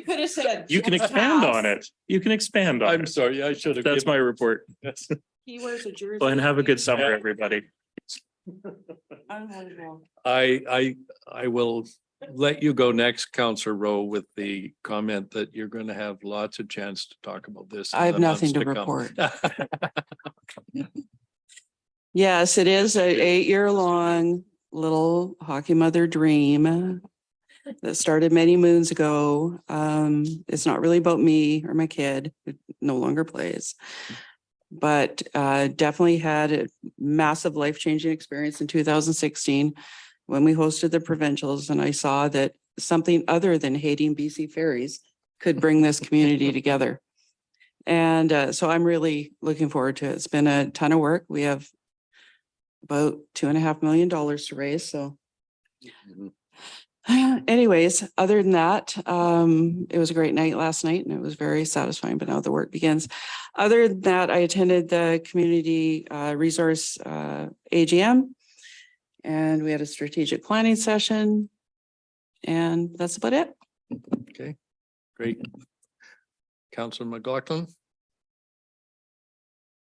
could have said. you can expand on it. You can expand on I'm it. sorry, I should have. That's my report. He wears a jersey. Well, and have a good summer, everybody. I will let you go next, Councillor Rowe, with the comment that you're going to have lots of chance to talk about this. in I have the months nothing to come. report. Yes, it is an 8-year-long little hockey mother dream that started many moons ago. It's not really about me or my kid, who no longer plays. But definitely had a massive life-changing experience in 2016 when we hosted the provincials, and I saw that something other than hating BC Ferries could bring this community together. And so I'm really looking forward to it. It's been a ton of work. We have about $2.5 million to raise, so. Anyways, other than that, it was a great night last night and it was very satisfying, but now the work begins. Other than that, I attended the community resource AGM and we had a strategic planning session and that's about it. Okay, great. Councillor McLaughlin.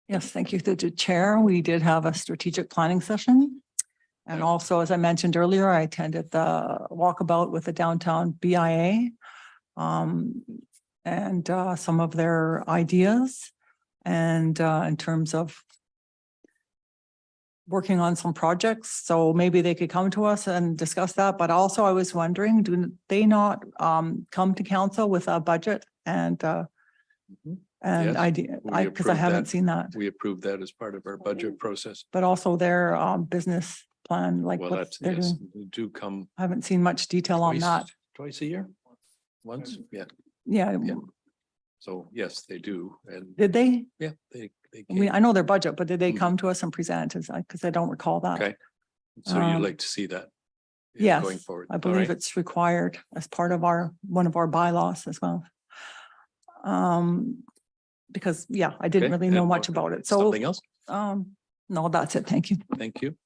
Yes, thank you to the chair. We did have a strategic planning session. And also, as I mentioned earlier, I attended the walkabout with the downtown BIA. And some of their ideas and in terms of working on some projects. So maybe they could come to us and discuss that. But also I was wondering, do they not come to council with a budget and Yes, idea? we Because I approved haven't that. seen that. We approved that as part of our budget process. But also their business plan, like Well, what that's, they're yes, doing. they do come I haven't seen much detail on that. twice a year? Once, yeah. Yeah, Yeah. So yes, they do. And did they? yeah, they I mean, came. I know their budget, but did they Mhm. come to us and present? Because I don't recall that. Okay. So you'd Um, like to see that? Yes, Going forward. I All believe right. it's required as part of one of our bylaws as well. Because, yeah, I didn't Okay, really know and much what- about it. So, Something else? no, that's it. Thank you. Thank you.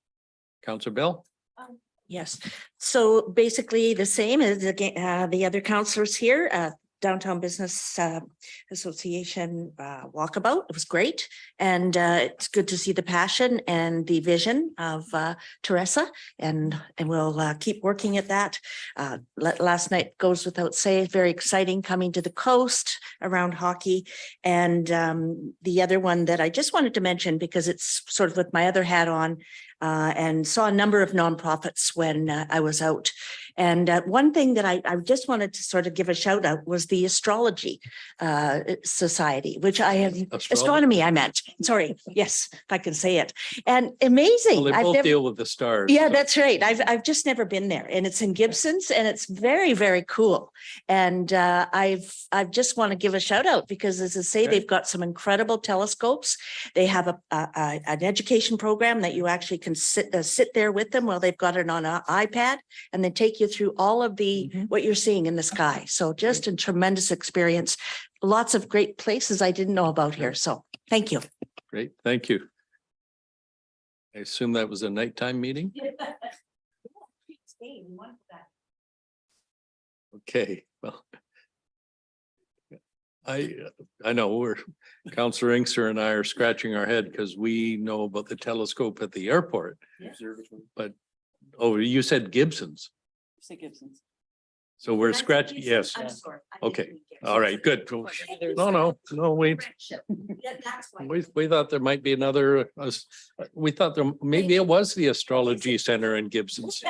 Councillor Bell? Yes, so basically the same as the other councillors here, Downtown Business Association walkabout. It was great. And it's good to see the passion and the vision of Teresa and we'll keep working at that. Last night goes without saying, very exciting coming to the coast around hockey. And the other one that I just wanted to mention because it's sort of with my other hat on, and saw a number of nonprofits when I was out. And one thing that I just wanted to sort of give a shout out was the Astrology Society, which I have, astronomy, I meant, sorry, yes, if I can say it. And amazing. Well, they I've both never- deal with the stars. Yeah, so- that's right. I've just never been there, and it's in Gibson's, and it's very, very cool. And I've just want to give a shout out because, as I say, Okay. they've got some incredible telescopes. They have an education program that you actually can sit there with them while they've got it on an iPad, and then take you through all of the what you're seeing in the sky. So just a tremendous experience. Lots of great places I didn't know about here. So thank you. Great, thank you. I assume that was a nighttime meeting? Okay, well. I know Counselor Inkster and I are scratching our head because we know about the telescope at the airport. But, oh, you said Gibson's. Say Gibson's. So we're scratching, yes. Okay, all right, good. No, we thought there might be another, we thought there, maybe it was the Astrology Center in Gibson's.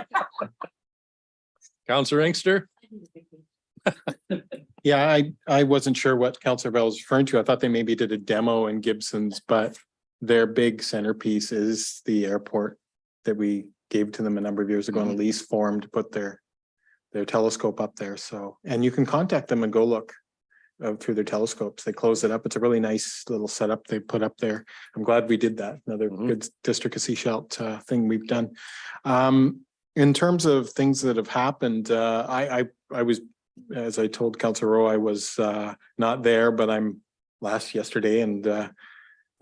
Counselor Inkster? Yeah, I wasn't sure what Councillor Bell was referring to. I thought they maybe did a demo in Gibson's, but their big centerpiece is the airport that we gave to them a number of years ago on a lease form to put their telescope up there. So, and you can contact them and go look through their telescopes. They close it up. It's a really nice little setup they put up there. I'm glad we did that. Another good District of Sechelt thing we've done. In terms of things that have happened, I was, as I told Councillor Rowe, I was not there, but I'm yesterday, and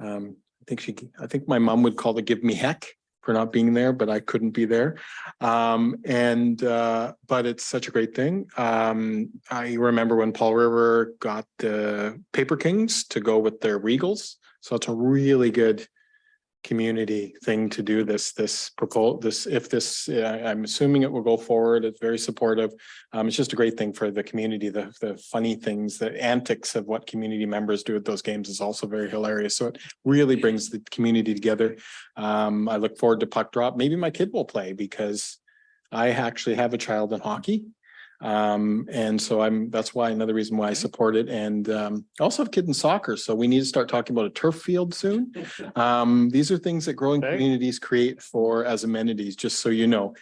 I think my mom would call it give me heck for not being there, but I couldn't be there. But it's such a great thing. I remember when Paul River got the Paper Kings to go with their Regals. So it's a really good community thing to do I'm assuming it will go forward. It's very supportive. It's just a great thing for the community. The funny things, the antics of what community members do at those games is also very hilarious. So it really brings the community together. I look forward to puck drop. Maybe my kid will play because I actually have a child in hockey. And so that's why another reason why I support it. And I also have a kid in soccer. So we need to start talking about a turf field soon. These are things that growing communities create as amenities, just so you know.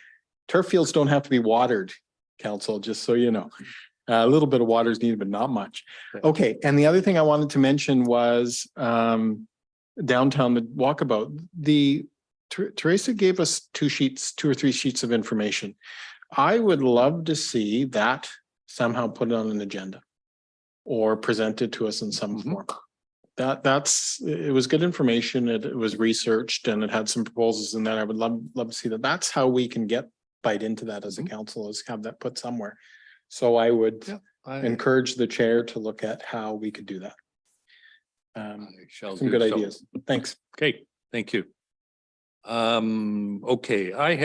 Turf fields don't have to be watered, council, just so you know. A little bit of water is needed, but not much. Okay, and the other thing I wanted to mention was downtown, the walkabout. Teresa gave us 2 or 3 sheets of information. I would love to see that somehow put on an agenda or presented to us in some form. It was good information. It was researched and it had some proposals in that. I would love to see that. That's how we can bite into that as a council, is have that put somewhere. So I would encourage the chair to look at how we could do that. Some good ideas. Thanks. Okay, thank you. Okay, I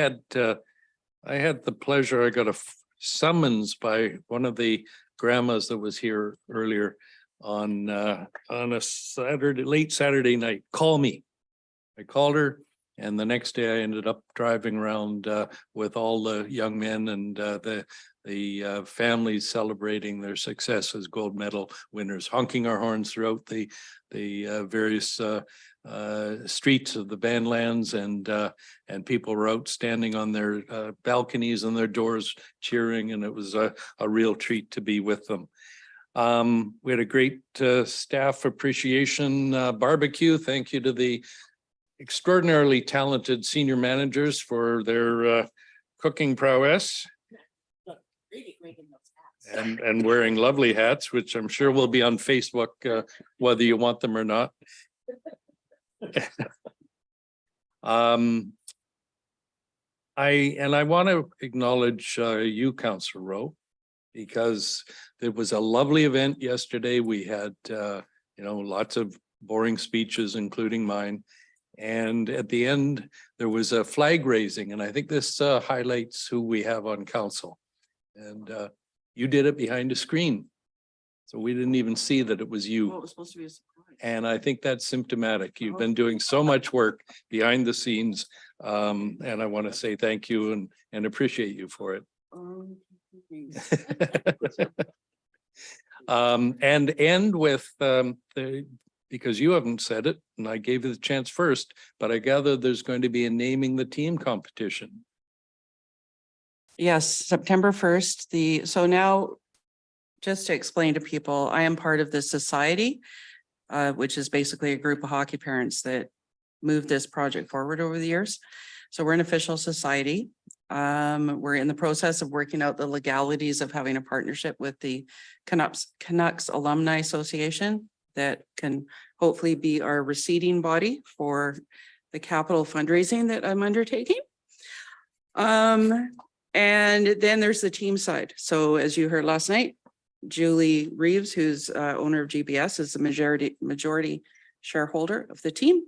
had the pleasure, I got a summons by one of the grandmas that was here earlier on a late Saturday night. Call me. I called her, and the next day I ended up driving around with all the young men and the families celebrating their success as gold medal winners, honking our horns throughout the various streets of the Bandlands, and people were out standing on their balconies and their doors cheering, and it was a real treat to be with them. We had a great staff appreciation barbecue. Thank you to the extraordinarily talented senior managers for their cooking prowess. And wearing lovely hats, which I'm sure will be on Facebook, whether you want them or not. I want to acknowledge you, Councillor Rowe, because it was a lovely event yesterday. We had lots of boring speeches, including mine. And at the end, there was a flag raising, and I think this highlights who we have on council. And you did it behind a screen, so we didn't even see that it was you. Well, it was supposed to be a surprise. And I think that's symptomatic. You've been doing so much work behind the scenes. And I want to say thank you and appreciate you for it. And end with because you haven't said it and I gave you the chance first, but I gather there's going to be a naming the team competition. Yes, September 1st, so now, just to explain to people, I am part of the society, which is basically a group of hockey parents that moved this project forward over the years. So we're an official society. We're in the process of working out the legalities of having a partnership with the Canucks Alumni Association that can hopefully be our receiving body for the capital fundraising that I'm undertaking. And then there's the team side. So as you heard last night, Julie Reeves, who's owner of GBS, is the majority shareholder of the team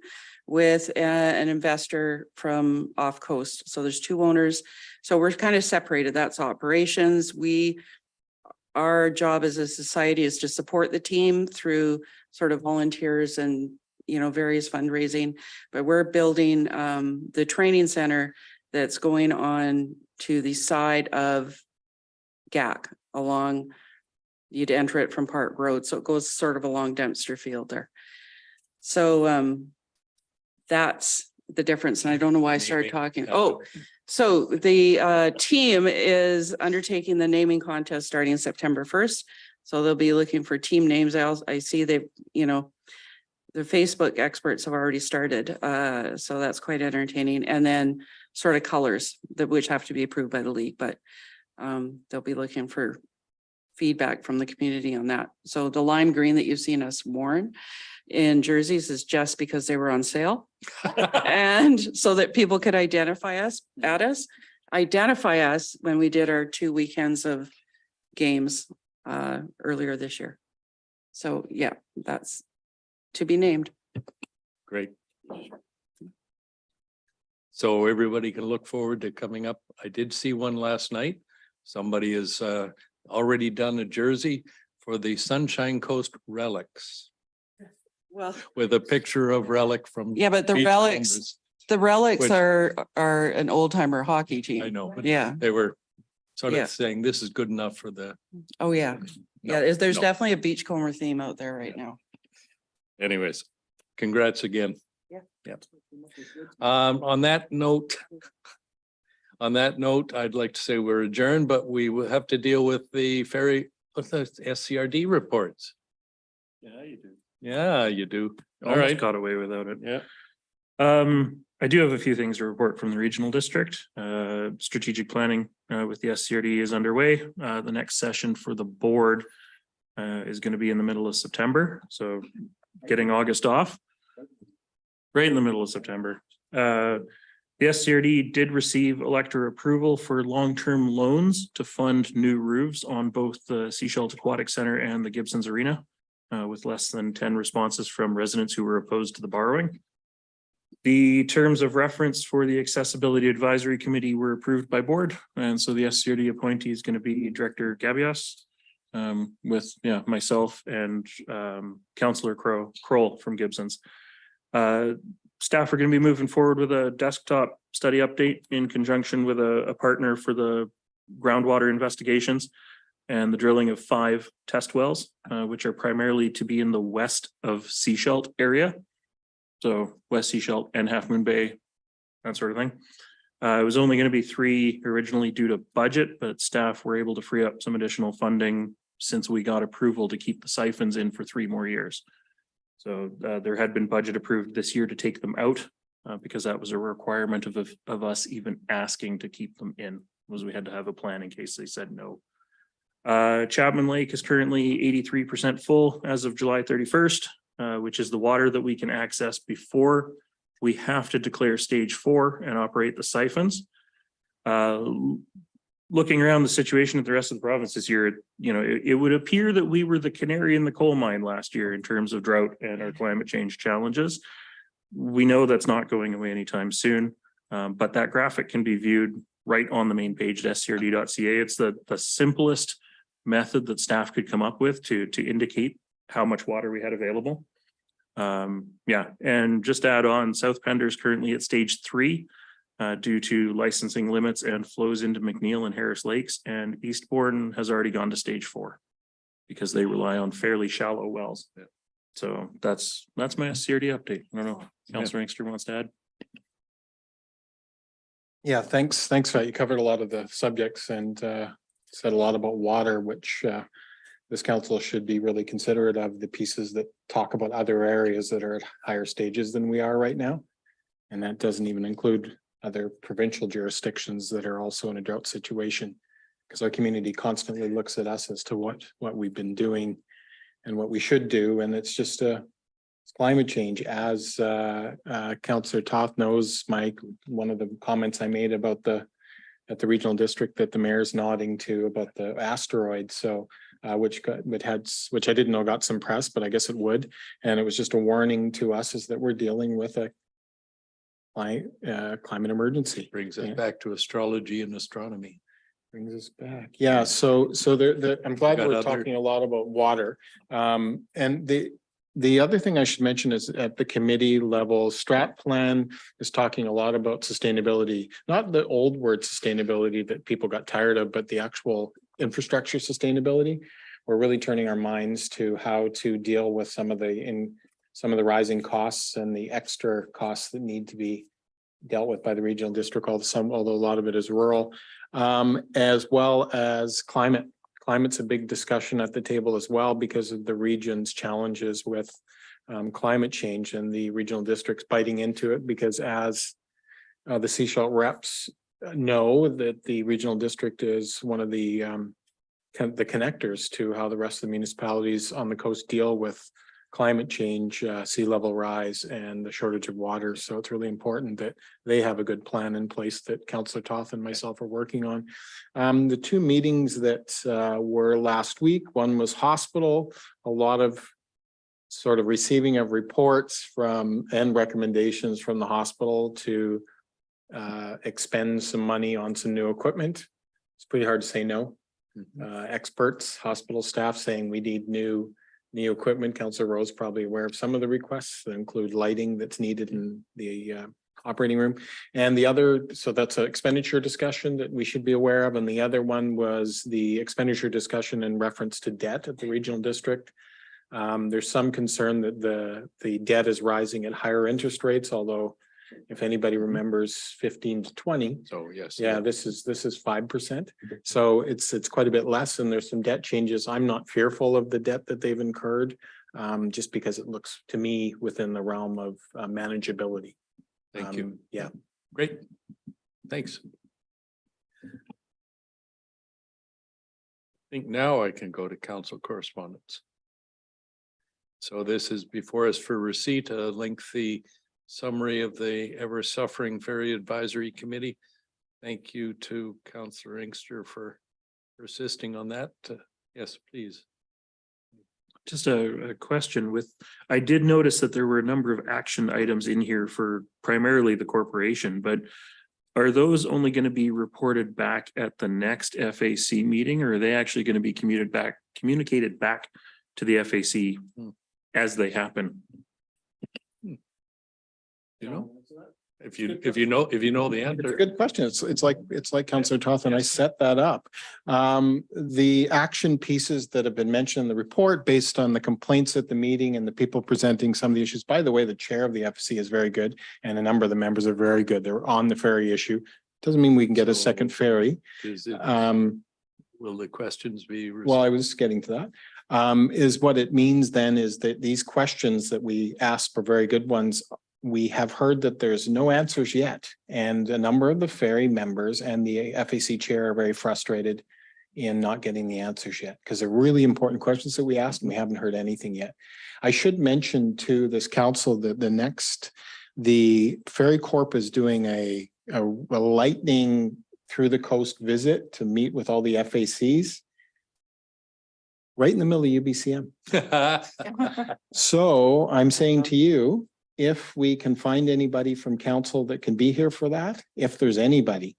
with an investor from off coast. So there's two owners. So we're kind of separated. That's operations. Our job as a society is to support the team through sort of volunteers and, various fundraising. But we're building the training center that's going on to the side of GAC along, you'd enter it from Park Road. So it goes sort of along Dempster Field there. So that's the difference. And I don't know why I started talking. Oh, so the team is undertaking the naming contest starting September 1st. So they'll be looking for team names. I see they've, the Facebook experts have already started. So that's quite entertaining. And then sort of colors which have to be approved by the league, but they'll be looking for feedback from the community on that. So the lime green that you've seen us worn in jerseys is just because they were on sale. And so that people could identify us when we did our 2 weekends of games earlier this year. So yeah, that's to be named. Great. So everybody can look forward to coming up. I did see one last night. Somebody has already done a jersey for the Sunshine Coast Relics. Well, With a picture of Relic from. yeah, but the Beach Relics Bombers, which- are an old timer hockey team. I know, but Yeah. they were sort Yeah. of saying this is good enough for the. Oh, yeah. No, Yeah, there's no. definitely a beachcomber theme out there right now. Anyways, congrats again. Yeah. Yep. On that note, I'd like to say we're adjourned, but we will have to deal with the SCRD reports. Yeah, you do. Yeah, you do. All Almost right. got away without it. Yeah. I do have a few things to report from the regional district. Strategic planning with the SCRD is underway. The next session for the board is going to be in the middle of September. So getting August off. Right in the middle of September. The SCRD did receive elector approval for long-term loans to fund new roofs on both the Seashell Aquatic Center and the Gibsons Arena, with less than 10 responses from residents who were opposed to the borrowing. The terms of reference for the Accessibility Advisory Committee were approved by board, and so the SCRD appointee is going to be Director Gabias, with myself and Councillor Kroll from Gibsons. Staff are going to be moving forward with a desktop study update in conjunction with a partner for the groundwater investigations and the drilling of 5 test wells, which are primarily to be in the west of Seashell area. So West Seashell and Half Moon Bay, that sort of thing. It was only going to be 3 originally due to budget, but staff were able to free up some additional funding since we got approval to keep the siphons in for 3 more years. So there had been budget approved this year to take them out because that was a requirement of us even asking to keep them in, was we had to have a plan in case they said no. Chapman Lake is currently 83% full as of July 31st, which is the water that we can access before we have to declare stage 4 and operate the siphons. Looking around the situation at the rest of the province this year, it would appear that we were the canary in the coal mine last year in terms of drought and our climate change challenges. We know that's not going away anytime soon, but that graphic can be viewed right on the main page at scrd.ca. It's the simplest method that staff could come up with to indicate how much water we had available. And just to add on, South Pender is currently at stage 3. due to licensing limits and flows into McNeil and Harris Lakes, and Eastbourne has already gone to stage 4 because they rely on fairly shallow wells. So that's my CRD update. I don't know, Councillor Inkster wants to add? Yeah, thanks. Thanks for that. You covered a lot of the subjects and said a lot about water, which this council should be really considerate of the pieces that talk about other areas that are at higher stages than we are right now. And that doesn't even include other provincial jurisdictions that are also in a drought situation. Because our community constantly looks at us as to what we've been doing and what we should do. And it's just it's climate change. As Councillor Toth knows, Mike, one of the comments I made about at the regional district that the mayor's nodding to about the asteroid. So which I didn't know got some press, but I guess it would. And it was just a warning to us is that we're dealing with a climate emergency. Brings us back to astrology and astronomy. Brings us back. Yeah, so I'm glad Got we're other- talking a lot about water. And the other thing I should mention is at the committee level, Strat Plan is talking a lot about sustainability, not the old word sustainability that people got tired of, but the actual infrastructure sustainability. We're really turning our minds to how to deal with some of the rising costs and the extra costs that need to be dealt with by the regional district, although a lot of it is rural, as well as climate. Climate's a big discussion at the table as well because of the region's challenges with climate change and the regional districts biting into it because as the Sechelt reps know that the regional district is one of the connectors to how the rest of the municipalities on the coast deal with climate change, sea level rise, and the shortage of water. So it's really important that they have a good plan in place that Councillor Toth and myself are working on. The two meetings that were last week, one was hospital, a lot of sort of receiving of reports from and recommendations from the hospital to expend some money on some new equipment. It's pretty hard to say no. Experts, hospital staff saying we need new equipment. Councillor Rose probably aware of some of the requests that include lighting that's needed in the operating room. And the other, so that's an expenditure discussion that we should be aware of. And the other one was the expenditure discussion in reference to debt at the regional district. There's some concern that the debt is rising at higher interest rates, although if anybody remembers 15 to 20. So yes. Yeah, this is 5%. So it's quite a bit less and there's some debt changes. I'm not fearful of the debt that they've incurred, just because it looks to me within the realm of manageability. Thank you. Yeah. Great. Thanks. I think now I can go to council correspondence. So this is before us for receipt, a lengthy summary of the ever-suffering Ferry Advisory Committee. Thank you to Councillor Inkster for assisting on that. Yes, please. Just a question I did notice that there were a number of action items in here for primarily the corporation, but are those only going to be reported back at the next FAC meeting, or are they actually going to be communicated back to the FAC as they happen? You know, if you know the It's a answer. good question. It's like Councillor Toth and I set that up. The action pieces that have been mentioned in the report based on the complaints at the meeting and the people presenting some of the issues. By the way, the chair of the FCC is very good and a number of the members are very good. They're on the ferry issue. Doesn't mean we can get a second ferry. Will the questions be? Well, I was getting to that. Is what it means then is that these questions that we asked were very good ones. We have heard that there's no answers yet. And a number of the ferry members and the FAC chair are very frustrated in not getting the answers yet, because they're really important questions that we asked and we haven't heard anything yet. I should mention to this council that the Ferry Corp is doing a lightning through the coast visit to meet with all the FACs right in the middle of UBCM. So I'm saying to you, if we can find anybody from council that can be here for that, if there's anybody,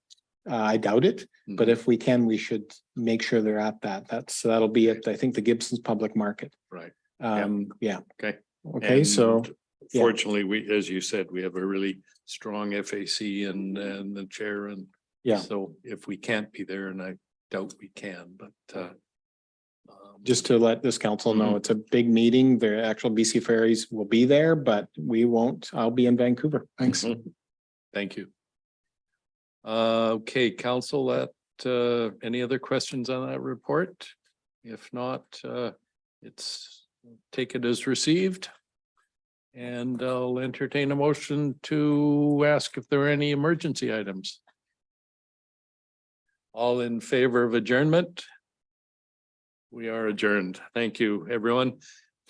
I doubt it, but if we can, we should make sure they're at that. That'll be at, I think, the Gibson's Public Market. Right. Yeah. Okay. Okay, so Yeah. Fortunately, we, as you said, we have a really strong FAC and the chair and Yeah. so if we can't be there, and I doubt we can, but Just to let this council know, it's a big meeting. The actual BC Ferries will be there, but we won't. I'll be in Vancouver. Thanks. thank you. Okay, council, any other questions on that report? If not, it's take it as received. And I'll entertain a motion to ask if there are any emergency items. All in favor of adjournment? We are adjourned. Thank you, everyone.